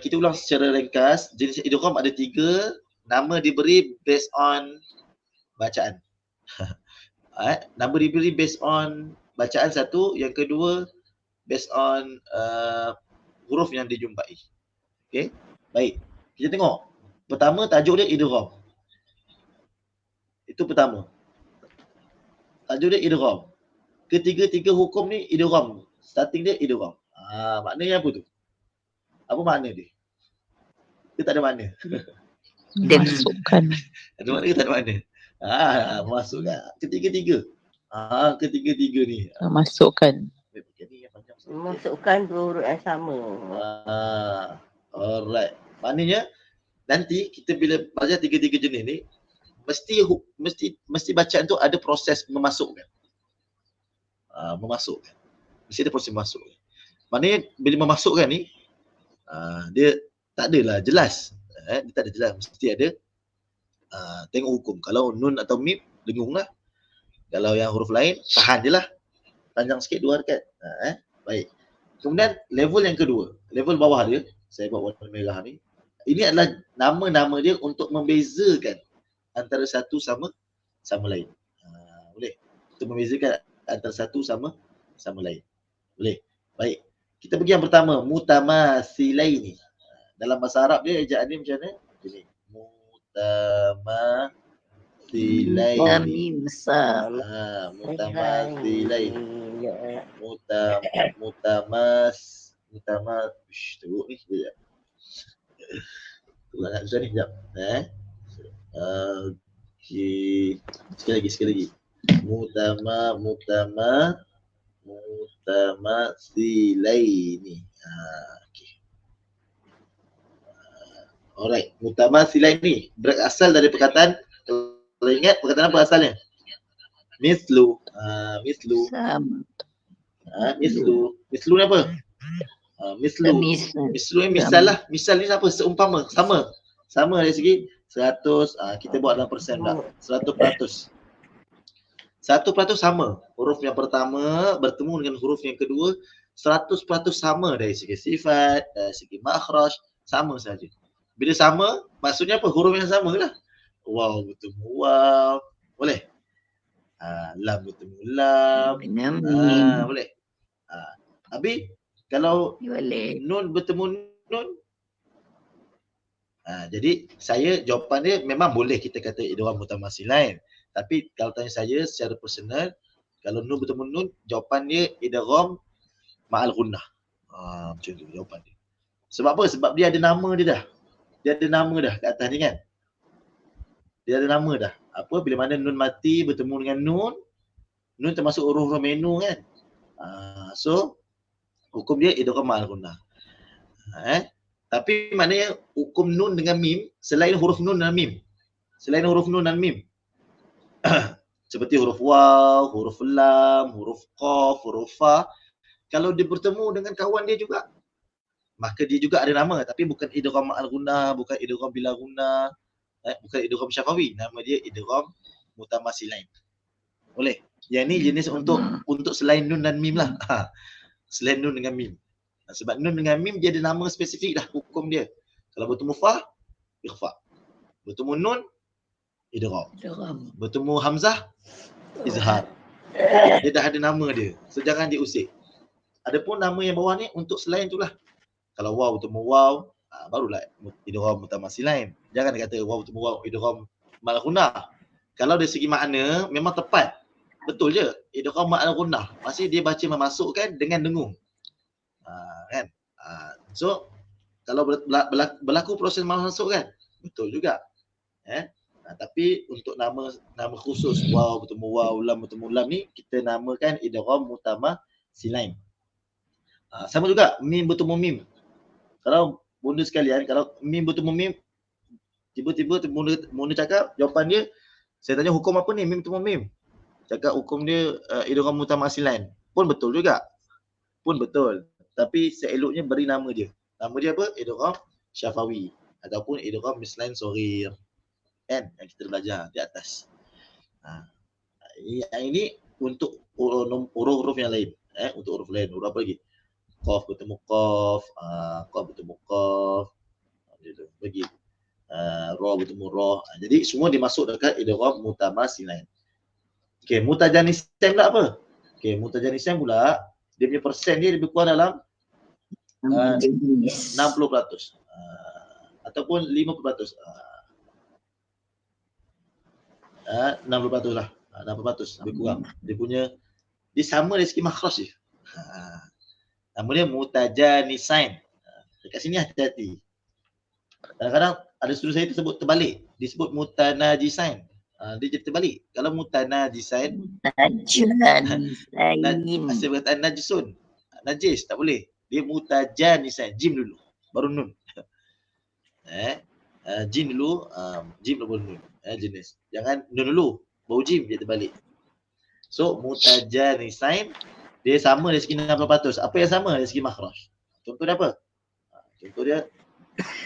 kita ulang secara ringkas. Jenis idgham ada 3. Nama diberi based on bacaan. Nama diberi based on bacaan 1, yang kedua based on huruf yang dijumpai. Okey. Baik. Kita tengok. Pertama tajuk dia idgham. Itu pertama. Tajuk dia idgham. Ketiga-tiga hukum ni idgham. Starting dia idgham. Maknanya apa tu? Apa makna dia? Dia tak ada makna. Masukkan. Ada makna ke tak ada makna? Masukkan. Ketiga-tiga. Ketiga-tiga ni. Masukkan. Masukkan 2 huruf yang sama. Alright. Maknanya nanti kita bila belajar tiga-tiga jenis ni mesti bacaan tu ada proses memasukkan. Memasukkan. Mesti ada proses memasukkan. Maknanya bila memasukkan ni dia tak adalah jelas. Dia tak ada jelas, mesti ada tengok hukum. Kalau nun atau mim, dengung lah. Kalau yang huruf lain, tahan je lah. Panjang sikit 2 harakat. Baik. Kemudian level yang kedua, level bawah dia, saya buat warna merah ni. Ini adalah nama-nama dia untuk membezakan antara satu sama lain. Boleh. Untuk membezakan antara satu sama lain. Boleh. Baik. Kita pergi yang pertama, mutamasilaini. Dalam bahasa Arab dia ejaan dia macam mana? Jadi mutamasilaini. Mutamasilaini. Teruk ni sekejap. Tulang nak susah ni sekejap. Okey. Sekali lagi. Mutamasilaini. Okey. Alright, mutamasilaini berasal dari perkataan, kalau ingat perkataan apa asalnya? Mislu. Sama. Mislu ni apa? Mislu ni misal lah. Misal ni apa? Seumpama, sama dari segi 100, kita buat dalam persen pula. 100%. 100% sama. Huruf yang pertama bertemu dengan huruf yang kedua 100% sama dari segi sifat, dari segi makhraj, sama saja. Bila sama, maksudnya apa? Huruf yang sama lah. Waw bertemu waw. Boleh? Lam bertemu lam. Boleh? Habis kalau Boleh. nun bertemu nun, jadi saya jawapan dia memang boleh kita kata idgham mutamasilain. Tapi kalau tanya saya secara personal, kalau nun bertemu nun, jawapan dia idgham ma'al gunnah. Macam tu jawapan dia. Sebab apa? Sebab dia ada nama dia dah. Dia ada nama dah kat atas ni kan. Dia ada nama dah. Apa? Bila mana nun mati bertemu dengan nun termasuk huruf menu kan. So hukum dia idgham ma'al gunnah. Tapi maknanya hukum nun dengan mim selain huruf nun dan mim. Seperti huruf waw, huruf lam, huruf qaf, huruf fa. Kalau dia bertemu dengan kawan dia juga, maka dia juga ada nama, tapi bukan idgham ma'al gunnah, bukan idgham bila gunnah, bukan idgham syafawi. Nama dia idgham mutamasilain. Boleh? Yang ni jenis untuk selain nun dan mim lah. Selain nun dengan mim. Sebab nun dengan mim dia ada nama spesifik dah hukum dia. Kalau bertemu fa, ikhfa. Bertemu nun, idgham. Bertemu hamzah, izhar. Dia dah ada nama dia. So jangan diusik. Adapun nama yang bawah ni untuk selain itulah. Kalau waw bertemu waw, barulah idgham mutamasilain. Jangan dia kata waw bertemu waw idgham ma'al gunnah. Kalau dari segi makna memang tepat. Betul je. Idgham ma'al gunnah. Maksudnya dia baca memasukkan dengan dengung. Kan? So kalau berlaku proses masuk kan, betul juga. Tapi untuk nama khusus waw bertemu waw, lam bertemu lam ni kita namakan idgham mutamasilain. Sama juga mim bertemu mim. Kalau bunda sekalian, kalau mim bertemu mim, tiba-tiba bunda cakap jawapan dia, saya tanya hukum apa ni mim bertemu mim. Cakap hukum dia idgham mutamasilain. Pun betul juga. Pun betul. Tapi seeloknya beri nama dia. Nama dia apa? Idgham syafawi ataupun idgham mislain shaghir. Kan? Yang kita belajar di atas. Yang ini untuk huruf-huruf yang lain. Untuk huruf lain. Huruf apa lagi? Qaf bertemu qaf, qaf bertemu qaf. Bagi ra bertemu ra. Jadi semua dimasuk dekat idgham mutamasilain. Okey, mutajanisian pula apa? Okey, mutajanisian pula dia punya persen dia lebih kurang dalam 60%. Ataupun 50%. 60% lah. 60% lebih kurang. Dia sama dari segi makhraj je. Nama dia mutajanisain. Dekat sini hati-hati. Kadang-kadang ada student saya tersebut terbalik. Disebut mutanajisain. Dia jadi terbalik. Kalau mutanajisain, asyik berkataan najisun. Najis, tak boleh. Dia mutajanisain. Jim dulu. Baru nun. Jim dulu. Jim baru nun. Jenis. Jangan nun dulu. Baru jim dia terbalik. So, mutajanisain. Dia sama dari segi 60%. Apa yang sama dari segi makhraj? Contoh dia apa? Contoh dia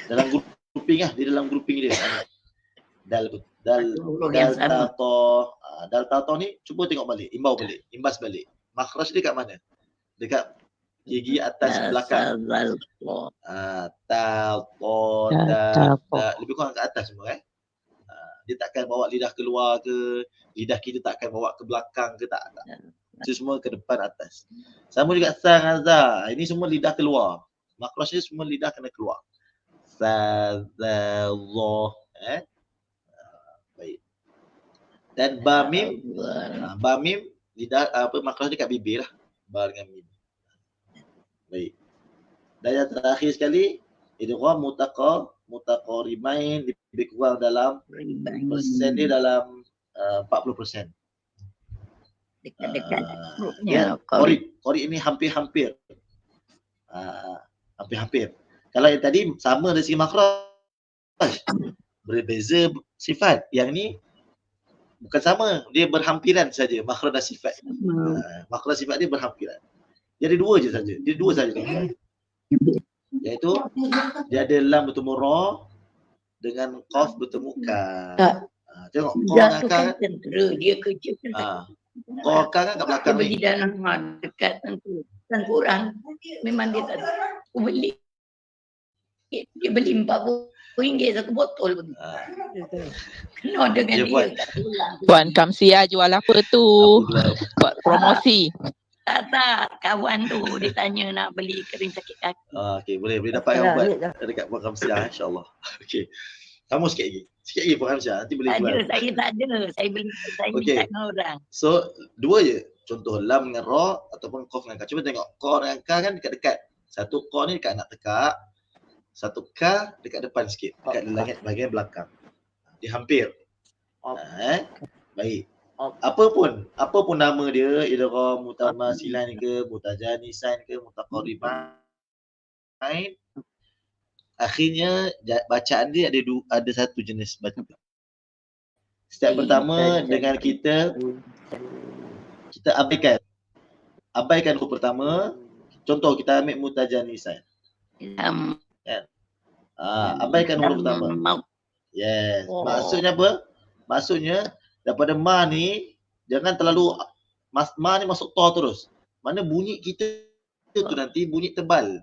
dalam grouping lah. Dia dalam grouping dia. Huruf yang sama. Dal ta to ni cuba tengok balik, imbas balik. Makhraj dia kat mana? Dekat gigi atas belakang. Ta to da lebih kurang kat atas semua dia takkan bawa lidah keluar ke, lidah kita takkan bawa ke belakang ke, tak. Itu semua ke depan atas. Sama juga sa dengan za. Ini semua lidah keluar. Makhraj dia semua lidah kena keluar. Sa za za baik. Dan ba mim lidah makhraj dia kat bibir lah. Ba dengan mim. Baik. Dan yang terakhir sekali idgham mutaqaribain lebih kurang dalam persen dia dalam 40%. Dekat-dekat. Qorib ini hampir-hampir. Hampir-hampir. Kalau yang tadi sama dari segi makhraj, berbeza sifat. Yang ni bukan sama, dia berhampiran saja makhraj dan sifat. Makhraj sifat dia berhampiran. Jadi dua saja. Iaitu dia ada lam bertemu ra dengan qaf bertemu ka. Tengok qa dengan ka kan? Dia kerja Qa ka kan kat belakang beli ni. dalam dekat tentu. Dan Quran memang dia tak beli. Dia beli RM40 satu botol pun. Kena dengan dia. Puan Kamsia jual apa tu? Buat promosi. Tak, kawan tu dia tanya nak beli kering sakit kaki. Okey, boleh dapat yang buat dekat Puan Kamsia insya-Allah. Okey. Kamu sikit lagi Puan Kamsia, nanti boleh jual. Saya tak ada. Saya beli, saya minta dengan orang. So, dua je. Contoh lam dengan ra ataupun qaf dengan ka. Cuba tengok qa dengan ka kan dekat-dekat. Satu qa ni dekat nak tekak. Satu ka dekat depan sikit, dekat langit bahagian belakang. Dia hampir. Baik. Apa pun nama dia, idgham mutamasilan ke, mutajanisan ke, mutaqaribain, akhirnya bacaan dia ada satu jenis bacaan. Step pertama dengan kita abaikan huruf pertama. Contoh kita ambil mutajanisan. Abaikan huruf pertama. Yes. Maksudnya apa? Maksudnya daripada ma ni jangan terlalu ma ni masuk ta terus. Mana bunyi kita tu nanti bunyi tebal.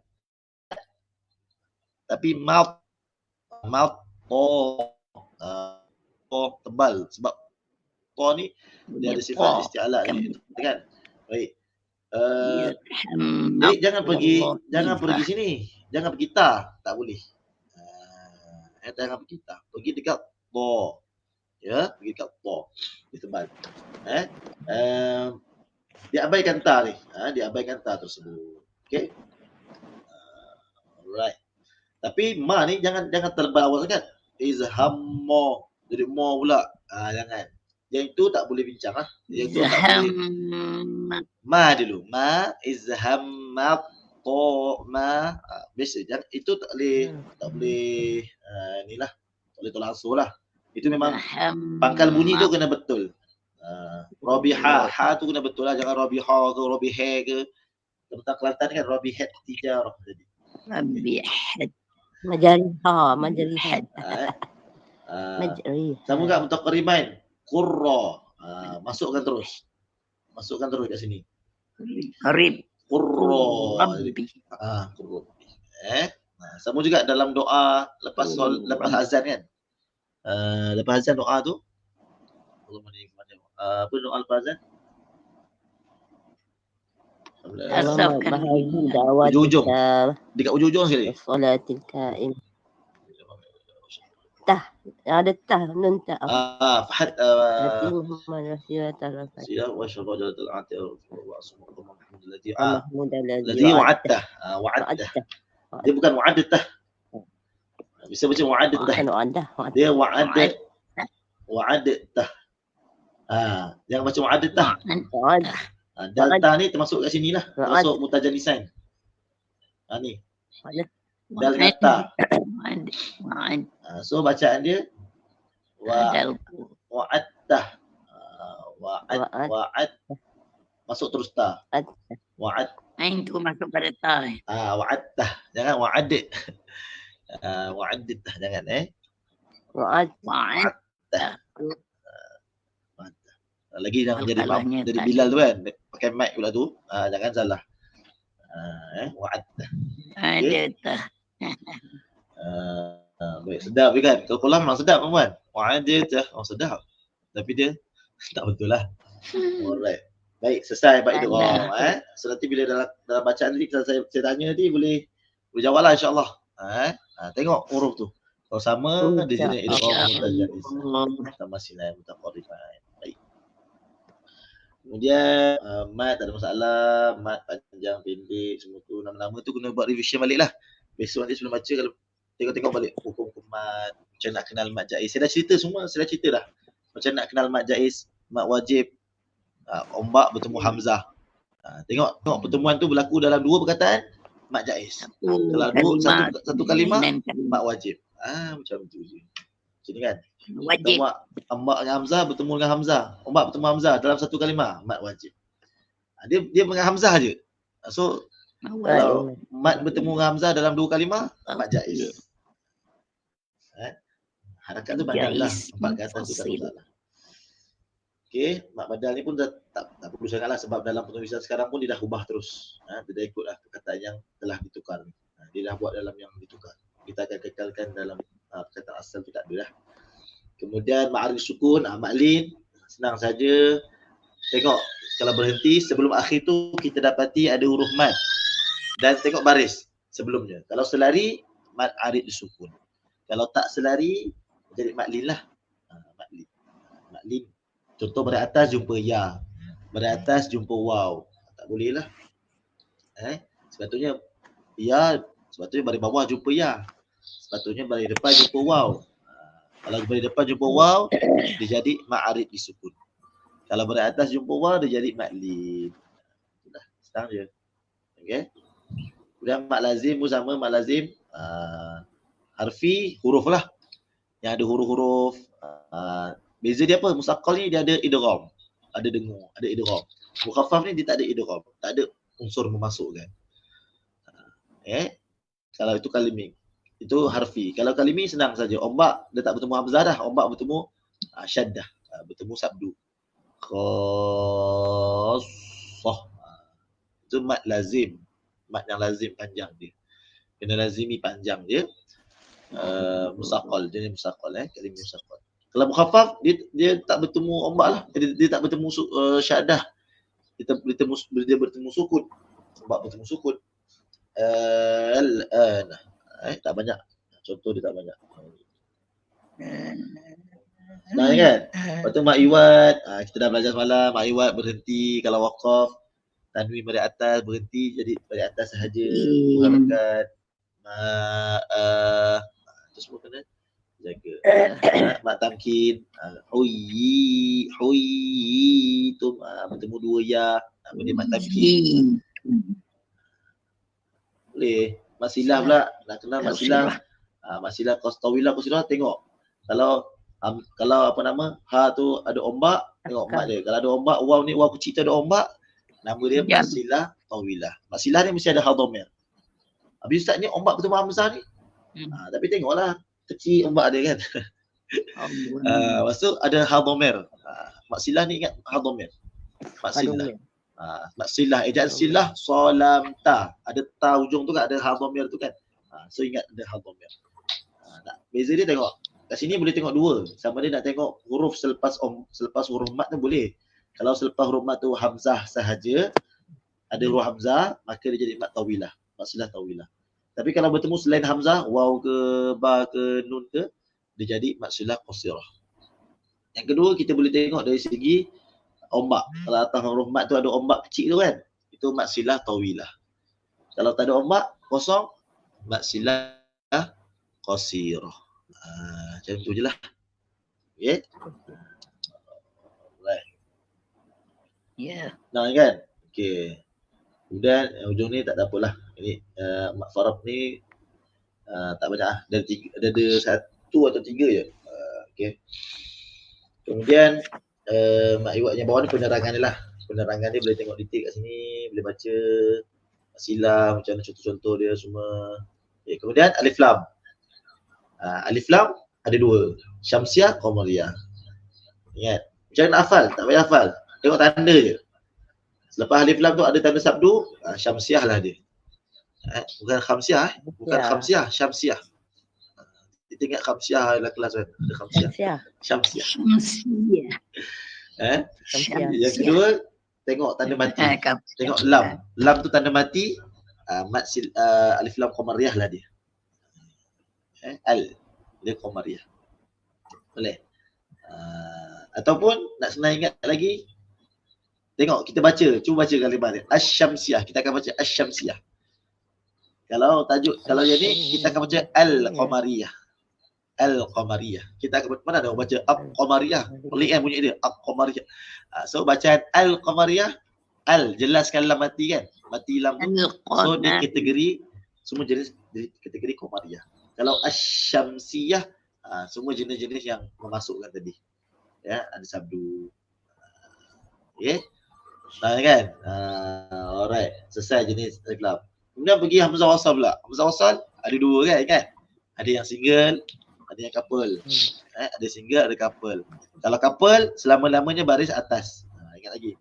Tapi mouth tebal sebab ta ni dia ada sifat isti'ala kan. Baik. Jangan pergi sini. Jangan pergi ta, tak boleh. Jangan pergi ta. Pergi dekat ta. Ya, pergi kat ta. Dia tebal. Dia abaikan ta ni. Dia abaikan ta tersebut. Okey. Alright. Tapi ma ni jangan tebal awal sangat. Izhamma. Jadi ma pula. Jangan. Yang itu tak boleh bincang lah. Yang itu tak boleh. Ma dulu. Ma izhamma ta ma. Biasa. Itu tak boleh inilah. Tak boleh tolak ansur lah. Itu memang pangkal bunyi tu kena betul. Rabiha, ha tu kena betul lah. Jangan rabiha ke, rabiha ke. Tentang Kelantan kan rabihat tijarah tadi. Rabihat. Majarihat. Sama juga mutaqaribain. Qurra. Masukkan terus kat sini. Qarib. Qurra. Qurra. Sama juga dalam doa lepas azan kan. Lepas azan doa tu apa doa lepas azan? Asapkan ujung dekat ujung sekali. Salatil qaim. Ada nun ta. Fahad Muhammad Rasulullah Sila wa syarajalatul atir wa asma'a Muhammad alladhi wa'adta. Dia bukan wa'adta. Bisa baca wa'adta. Dia wa'adta. Jangan baca wa'adta. Dalta ni termasuk kat sini lah. Termasuk mutajanisan. Ni. Dalta. So bacaan dia wa'adta. Wa'ad. Masuk terus ta. Wa'ad. Ain tu masuk pada ta. Wa'adta. Jangan wa'ad. Wa'adta jangan Wa'ad. Lagi jangan jadi Alkalanya jadi tak Bilal tu kan, pakai mic pula tu. Jangan salah. Wa'adta. ada tak. Baik, sedap je kan. Kalau kolam memang sedap kan. Wa'adta. Sedap. Tapi dia tak betul lah. Alright. Baik, selesai bab idgham. So nanti bila dalam bacaan nanti saya tanya nanti boleh jawab lah insya-Allah. Tengok huruf tu. Kalau sama dia jenis idgham mutajanis. Sama silai mutaqarrifan. Baik. Kemudian mat tak ada masalah, mat panjang pendek semua tu nama-nama tu kena buat revision balik lah. Besok nanti sebelum baca kalau tengok-tengok balik hukum mat, macam nak kenal mat jaiz. Saya dah cerita semua, saya dah cerita dah. Macam nak kenal mat jaiz, mat wajib, ombak bertemu hamzah. Tengok pertemuan tu berlaku dalam dua perkataan mat jaiz. Kalau satu kalimah mat wajib. Macam tu je. Macam ni kan. Wajib. Ombak dengan hamzah bertemu dengan hamzah. Ombak bertemu hamzah dalam satu kalimah mat wajib. Dia dengan hamzah je. So kalau mat bertemu dengan hamzah dalam dua kalimah mat jaiz. Harakat tu banyak lah. Empat kata tu tak salah. Okey, mat badal ni pun tak perlu sangatlah sebab dalam penulisan sekarang pun dia dah ubah terus. Dia dah ikutlah perkataan yang telah ditukar. Dia dah buat dalam yang ditukar. Kita akan kekalkan dalam perkataan asal tu tak ada lah. Kemudian ma'arif sukun, maklin, senang saja. Tengok kalau berhenti sebelum akhir tu kita dapati ada huruf mad. Dan tengok baris sebelumnya. Kalau selari mad arid sukun. Kalau tak selari jadi maklin lah. Maklin. Contoh baris atas jumpa ya. Baris atas jumpa waw. Tak boleh lah. Sepatutnya ya, sepatutnya baris bawah jumpa ya. Sepatutnya baris depan jumpa waw. Kalau baris depan jumpa waw, dia jadi ma'arid disukun. Kalau baris atas jumpa waw, dia jadi maklin. Sudah, senang je. Okey. Kemudian mak lazim pun sama, mak lazim harfi huruf lah. Yang ada huruf-huruf. Beza dia apa? Musaqqal ni dia ada idgham. Ada dengung, ada idgham. Mukhaffaf ni dia tak ada idgham. Tak ada unsur memasukkan. Kalau itu kaliming. Itu harfi. Kalau kalimi senang saja. Ombak dia tak bertemu hamzah dah. Ombak bertemu syaddah. Bertemu sabdu. Khassah. Itu mat lazim. Mat yang lazim panjang dia. Kena lazimi panjang dia. Musaqqal. Jenis musaqqal. Kalimi musaqqal. Kalau mukhaffaf dia tak bertemu ombak lah. Dia tak bertemu syaddah. Dia bertemu sukun. Ombak bertemu sukun. Tak banyak. Contoh dia tak banyak. Nah kan? Lepas tu mak iwat, kita dah belajar semalam, mak iwat berhenti kalau waqaf, tanwin baris atas berhenti jadi baris atas sahaja, harakat. Itu semua kena jaga. Mak tamkin, huyitum, bertemu dua ya, boleh mak tamkin. Boleh. Mak silah pula, nak kenal mak silah. Mak silah qasirah tengok. Kalau apa nama, ha tu ada ombak, tengok mak dia. Kalau ada ombak, waw ni waw kecil tu ada ombak, nama dia mak silah tawilah. Mak silah ni mesti ada hal dhamir. Habis ustaz ni ombak bertemu hamzah ni. Tapi tengoklah kecil ombak dia kan. Lepas tu ada hal dhamir. Mak silah ni ingat hal dhamir. Mak silah. Mak silah, ejaan silah salam ta. Ada ta ujung tu kan, ada hal dhamir tu kan. So ingat ada hal dhamir. Beza dia tengok. Kat sini boleh tengok dua. Sama dia nak tengok huruf selepas huruf mat tu boleh. Kalau selepas huruf mat tu hamzah sahaja, ada huruf hamzah, maka dia jadi mat tawilah. Mat silah tawilah. Tapi kalau bertemu selain hamzah, waw ke, ba ke, nun ke, dia jadi mat silah qasirah. Yang kedua kita boleh tengok dari segi ombak. Kalau atas huruf mat tu ada ombak kecil tu kan, itu mat silah tawilah. Kalau tak ada ombak, kosong, mat silah qasirah. Macam tu je lah. Okay. Right. Ya. Nah kan? Okay. Kemudian hujung ni tak ada apalah. Ini mak farab ni tak banyak lah. Ada satu atau tiga je. Okay. Kemudian mak iwaknya bawah ni penerangan dia lah. Penerangan dia boleh tengok detail kat sini, boleh baca silah, macam mana contoh-contoh dia semua. Okay. Kemudian alif lam. Alif lam ada dua. Syamsiah, Qamariyah. Ingat. Macam mana nak hafal? Tak payah hafal. Tengok tanda je. Selepas alif lam tu ada tanda sabdu, Syamsiah lah dia. Bukan Khamsiah. Bukan Khamsiah, Syamsiah. Kita ingat Khamsiah dalam kelas kan. Ada Khamsiah. Syamsiah. Yang kedua, tengok tanda mati. Tengok lam. Lam tu tanda mati. Alif lam Qamariyah lah dia. Dia Qamariyah. Boleh. Ataupun nak senang ingat lagi, tengok kita baca, cuba baca kalimah dia. Asy-Syamsiyah. Kita akan baca Asy-Syamsiyah. Kalau tajuk, kalau yang ni kita akan baca Al-Qamariyah. Al-Qamariyah. Kita akan mana ada orang baca Al-Qamariyah. Pelik kan bunyi dia, Al-Qamariyah. So bacaan Al-Qamariyah, Al jelaskan lam mati kan. Mati lam tu. So dia kategori semua jenis kategori Qamariyah. Kalau Asy-Syamsiyah, semua jenis-jenis yang memasukkan tadi. Ya, ada sabdu. Okay. Kan? Alright. Selesai jenis alif lam. Kemudian pergi hamzah wasal pula. Hamzah wasal ada dua kan? Ada yang single, ada yang couple. Ada single, ada couple. Kalau couple, selama-lamanya baris atas. Ingat lagi.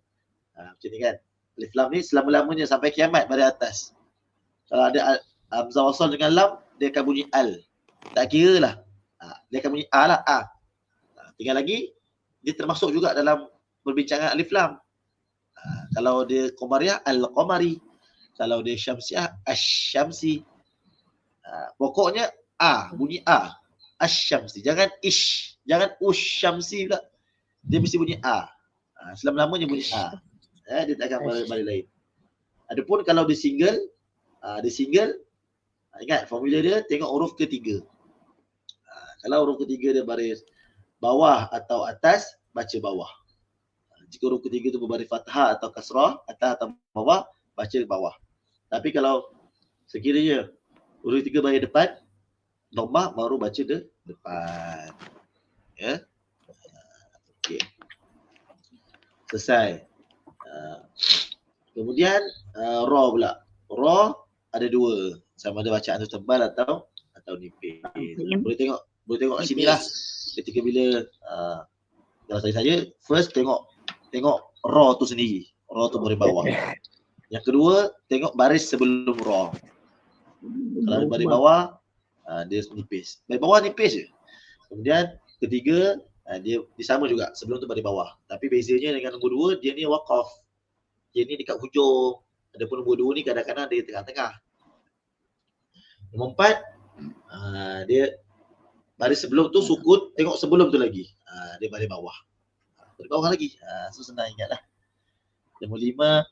Macam ni kan. Alif lam ni selama-lamanya sampai kiamat baris atas. Kalau ada hamzah wasal dengan lam, dia akan bunyi al. Tak kira lah. Dia akan bunyi a lah. Tinggal lagi, dia termasuk juga dalam perbincangan alif lam. Kalau dia Qamariyah, Al-Qamari. Kalau dia Syamsiah, Asy-Syamsi. Pokoknya A, bunyi A. Asy-Syamsi. Jangan ish. Jangan ush-syamsi pula. Dia mesti bunyi A. Selama-lamanya bunyi A. Dia tak akan balik lain. Adapun kalau dia single, ingat formula dia, tengok huruf ketiga. Kalau huruf ketiga dia baris bawah atau atas, baca bawah. Jika huruf ketiga tu berbaris fathah atau kasrah, atas atau bawah, baca bawah. Tapi kalau sekiranya huruf ketiga baris depan, dhammah, baru baca depan. Ya. Okey. Selesai. Kemudian ra pula. Ra ada dua. Sama ada bacaan tu tebal atau nipis. Boleh tengok kat sini lah. Ketika bila kalau saya first tengok ra tu sendiri. Ra tu baris bawah. Yang kedua, tengok baris sebelum ra. Kalau baris bawah, dia nipis. Baris bawah nipis je. Kemudian ketiga, dia sama juga. Sebelum tu baris bawah. Tapi bezanya dengan nombor dua, dia ni waqaf. Dia ni dekat hujung. Adapun nombor dua ni kadang-kadang dia tengah-tengah. Nombor empat, dia baris sebelum tu sukun, tengok sebelum tu lagi. Dia baris bawah. Baris bawah lagi. So senang ingatlah. Nombor lima,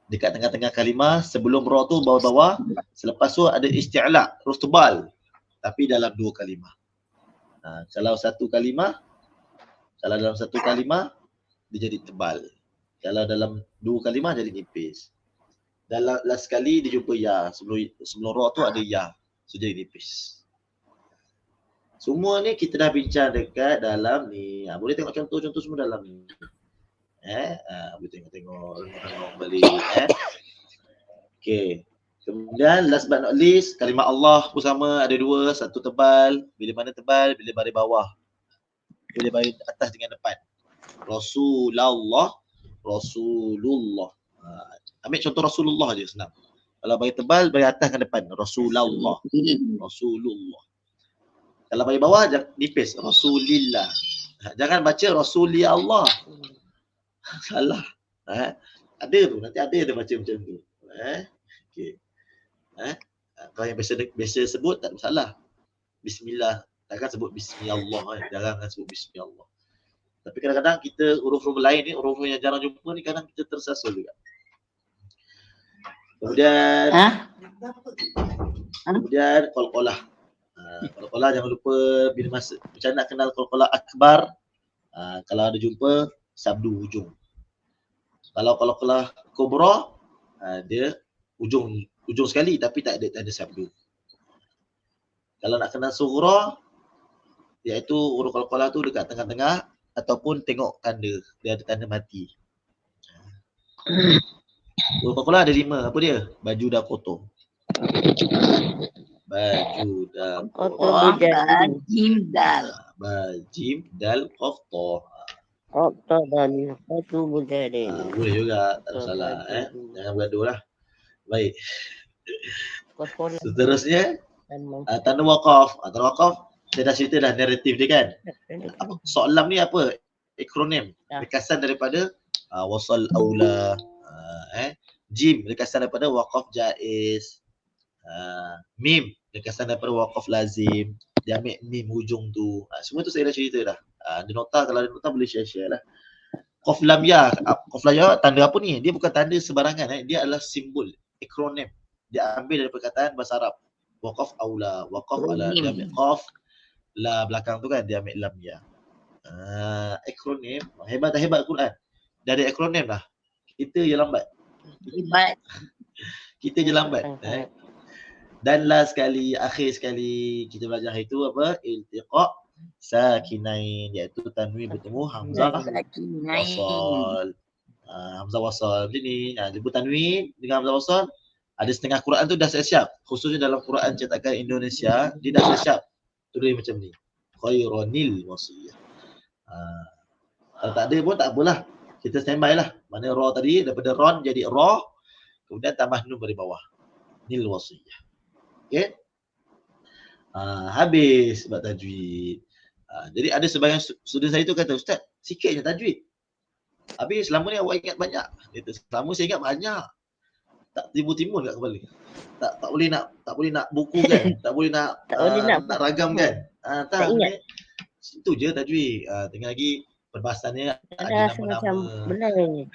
dekat tengah-tengah kalimah, sebelum ra tu bawah-bawah, selepas tu ada isti'la, huruf tebal. Tapi dalam dua kalimah. Kalau dalam satu kalimah, dia jadi tebal. Kalau dalam dua kalimah, jadi nipis. Dalam last kali dia jumpa ya. Sebelum ra tu ada ya. So jadi nipis. Semua ni kita dah bincang dekat dalam ni. Boleh tengok contoh-contoh semua dalam ni. Boleh tengok balik. Okey. Kemudian last but not least, kalimah Allah pun sama, ada dua, satu tebal. Bila mana tebal? Bila baris bawah. Bila baris atas dengan depan. Rasulullah. Ambil contoh Rasulullah je senang. Kalau baris tebal, baris atas dengan depan. Rasulullah. Kalau baris bawah, nipis. Rasulillah. Jangan baca Rasulillah Allah. Salah. Ada tu, nanti ada dia baca macam tu. Okey. Kalau yang biasa sebut tak ada masalah. Bismillah. Takkan sebut Bismillah. Jarang kan sebut Bismillah. Tapi kadang-kadang kita huruf-huruf lain ni, huruf-huruf yang jarang jumpa ni, kadang kita tersasul juga. Kemudian qalqalah. Qalqalah jangan lupa bila masa macam nak kenal qalqalah akbar. Kalau ada jumpa sabdu hujung. Kalau qalqalah kubra, dia hujung sekali tapi tak ada sabdu. Kalau nak kenal sughra, iaitu huruf qalqalah tu dekat tengah-tengah ataupun tengok tanda, dia ada tanda mati. Huruf qalqalah ada 5, apa dia? Baju dah kotor. Baju dal Kotor Oh, berjadi. Jim dal. ba jim dal qaf ta. Kotor dan kotor berjadi. Boleh juga, tak ada salah Jangan bergaduh lah. Baik. Kotor Seterusnya dan tanda waqaf. Tanda waqaf saya dah cerita dah naratif dia kan. Soalan ni apa? Akronim. Ringkasan daripada wasal aula. Jim ringkasan daripada waqaf jaiz. Mim ringkasan daripada waqaf lazim. Dia ambil mim hujung tu. Semua tu saya dah cerita dah. Ada nota, kalau ada nota boleh share lah. Qaf lam ya. Qaf lam ya tanda apa ni? Dia bukan tanda sebarangan. Dia adalah simbol, akronim. Dia ambil dari perkataan bahasa Arab. Waqaf aula, waqaf ala. Dia ambil qaf la belakang tu kan, dia ambil lam ya. Akronim. Hebat Quran. Dari akronim lah. Kita je lambat. Hebat. Kita je lambat. Dan last sekali, akhir sekali kita belajar itu apa? Iltiqa sakinain, iaitu tanwin bertemu hamzah wasal. Hamzah wasal macam ni. Jumpa tanwin dengan hamzah wasal. Ada setengah Quran tu dah siap. Khususnya dalam Quran cetakan Indonesia, dia dah siap. Tulis macam ni. Khaironil wasiyah. Kalau tak ada pun tak apalah. Kita standby lah. Mana ra tadi daripada ron jadi ra, kemudian tambah nun dari bawah. Nil wasiyah. Okey. Habis buat tajwid. Jadi ada sebahagian student saya tu kata, Ustaz, sikitnya tajwid. Habis selama ni awak ingat banyak. Dia kata, selama saya ingat banyak. Tak timbul-timbul kat kepala. Tak boleh nak buku kan. Tak boleh nak ragam kan. Tak ingat. Itu je tajwid. Tengah lagi perbahasannya ada nama-nama.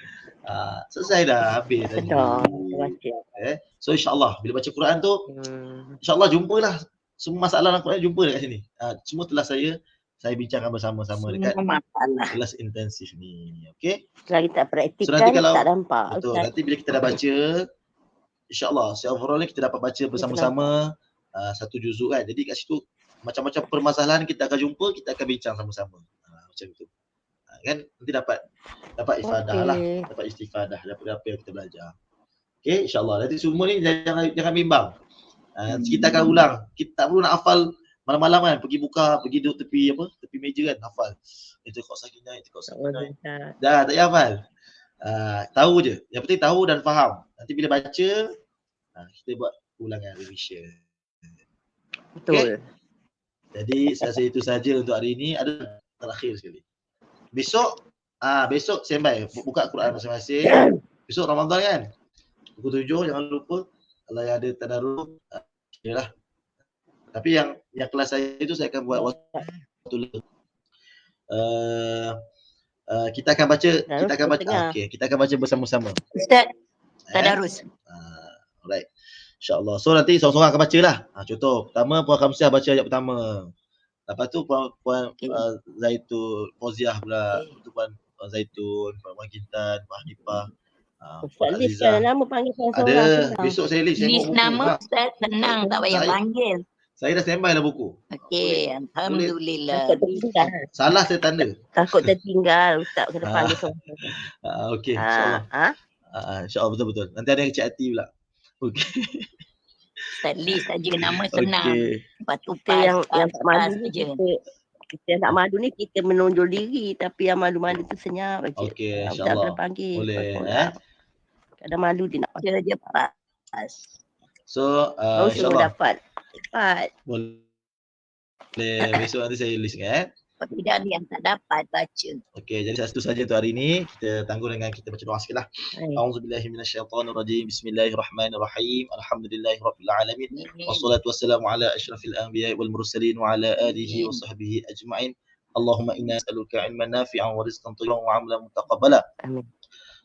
Selesai dah, habis tajwid. So insyaAllah bila baca Quran tu, insyaAllah jumpalah. Semua masalah dalam Quran jumpa dekat sini. Semua telah saya bincangkan bersama-sama dekat kelas intensif ni. Okey? Kalau kita praktikkan, so, tak nampak. Betul. Nanti bila kita dah baca, insyaAllah secara overall ni kita dapat baca bersama-sama satu juzuk kan. Jadi kat situ macam-macam permasalahan kita akan jumpa, kita akan bincang sama-sama. Macam itu. Kan nanti dapat ifadah lah, dapat istifadah daripada apa yang kita belajar. Okey, insyaAllah. Nanti semua ni jangan bimbang. Kita akan ulang. Kita tak perlu nak hafal malam-malam kan, pergi duduk tepi meja kan, hafal. Itu kok sakinah, itu kok sakinah. Dah tak payah hafal. Tahu je. Yang penting tahu dan faham. Nanti bila baca, kita buat ulangan revision. Betul. Okay? Jadi saya rasa itu saja untuk hari ini. Ada terakhir sekali. Besok standby buka Quran masing-masing. Besok Ramadan kan. Pukul 7 jangan lupa. Kalau yang ada tadarus, yalah. Tapi yang kelas saya itu saya akan buat waktu kita akan baca kita akan baca bersama-sama. Ustaz, tadarus. Alright. InsyaAllah. So nanti seorang-seorang akan bacalah. Contoh, pertama Puan Khamsiah baca ayat pertama. Lepas tu Puan Zaitun, Fauziah pula. Tu Puan Zaitun, Puan Kintan, Puan Hanifah. Puan Azizah. Nama panggil ada. Besok saya list. List nama Ustaz senang, tak payah panggil. Saya dah standby lah buku. Okey, alhamdulillah. Salah saya tanda. Takut tertinggal, Ustaz kena panggil seorang. Okey, insyaAllah. InsyaAllah betul-betul. Nanti ada yang kecil hati pula. Okey. Ustaz list saja nama senang. Okey. Lepas tu yang tak malu je. Kita nak malu ni kita menonjol diri, tapi yang malu-malu tu senyap aja. Okey, insyaAllah. Boleh. Kadang malu dia nak baca je pas. So, insyaAllah. Dapat. Cepat. Boleh. Besok nanti saya list kan. Tidak ada yang tak dapat baca. Okey, jadi satu saja untuk hari ini. Kita tangguh dengan kita baca doa sikitlah. A'udzubillahi minasyaitonirrajim. Bismillahirrahmanirrahim. Alhamdulillahirabbil alamin. Wassalatu wassalamu ala asyrafil anbiya'i wal mursalin wa ala alihi wa sahbihi ajma'in. Allahumma inna nas'aluka 'ilman nafi'an wa rizqan thayyiban wa 'amalan mutaqabbala. Amin.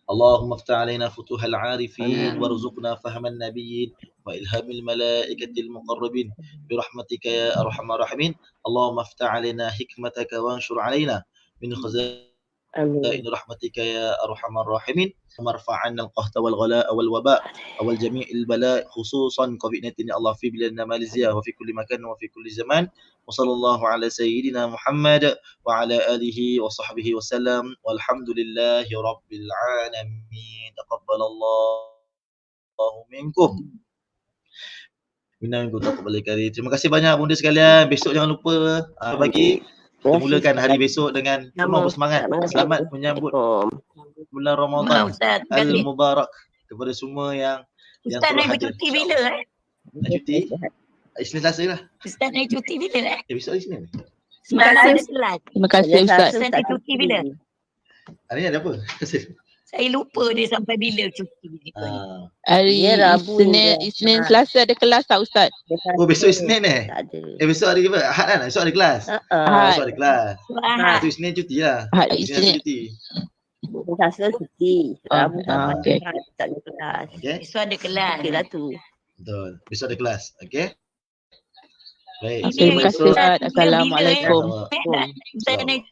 اللهم افتح علينا فتوح العارفين وارزقنا فهم النبيين وإلهام الملائكة المقربين برحمتك يا أرحم الراحمين. اللهم افتح علينا حكمتك وانشر علينا من خزائن رحمتك يا أرحم الراحمين. وارفع عنا القهط والغلاء والوباء والجميع البلاء خصوصا COVID-19 يا الله في بلادنا ماليزيا وفي كل مكان وفي كل زمان. وصلى الله على سيدنا محمد وعلى آله وصحبه وسلم والحمد لله رب العالمين. تقبل الله منكم. Minang ku taqabbal kari. Terima kasih banyak bunda sekalian. Besok jangan lupa bagi kita mulakan hari besok dengan penuh bersemangat. Selamat menyambut bulan Ramadan Ustaz, terima kasih. al-mubarak kepada semua yang Ustaz telah naik hadir. bercuti bila Nak cuti? Isnin Selasa lah. Ustaz naik cuti bila Besok hari Isnin. Semalam ada kelas. Terima kasih Ustaz. Ustaz naik cuti bila? Hari ni ada apa? Saya lupa dia sampai bila cuti. Hari Ya, Rabu Isnin Selasa ada kelas tak Ustaz? Oh, besok Isnin Tak ada. besok hari apa? Ahad kan? Besok ada kelas. Besok ada kelas. Ahad. Tu Isnin cuti lah. Ahad, Isnin Isnin. cuti. Selasa cuti. Rabu sampai okey. Ahad tak ada kelas. Okey? Besok ada kelas. Okey lah tu. Betul. Besok ada kelas. Okey? Baik. Ini Terima kasih Ustaz, Ustaz. bila- Assalamualaikum. Saya naik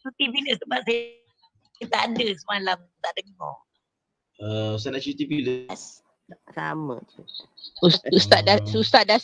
cuti bila sebab saya tak ada semalam. Tak dengar. Ustaz nak cuti bila? Sama je. Ustaz dah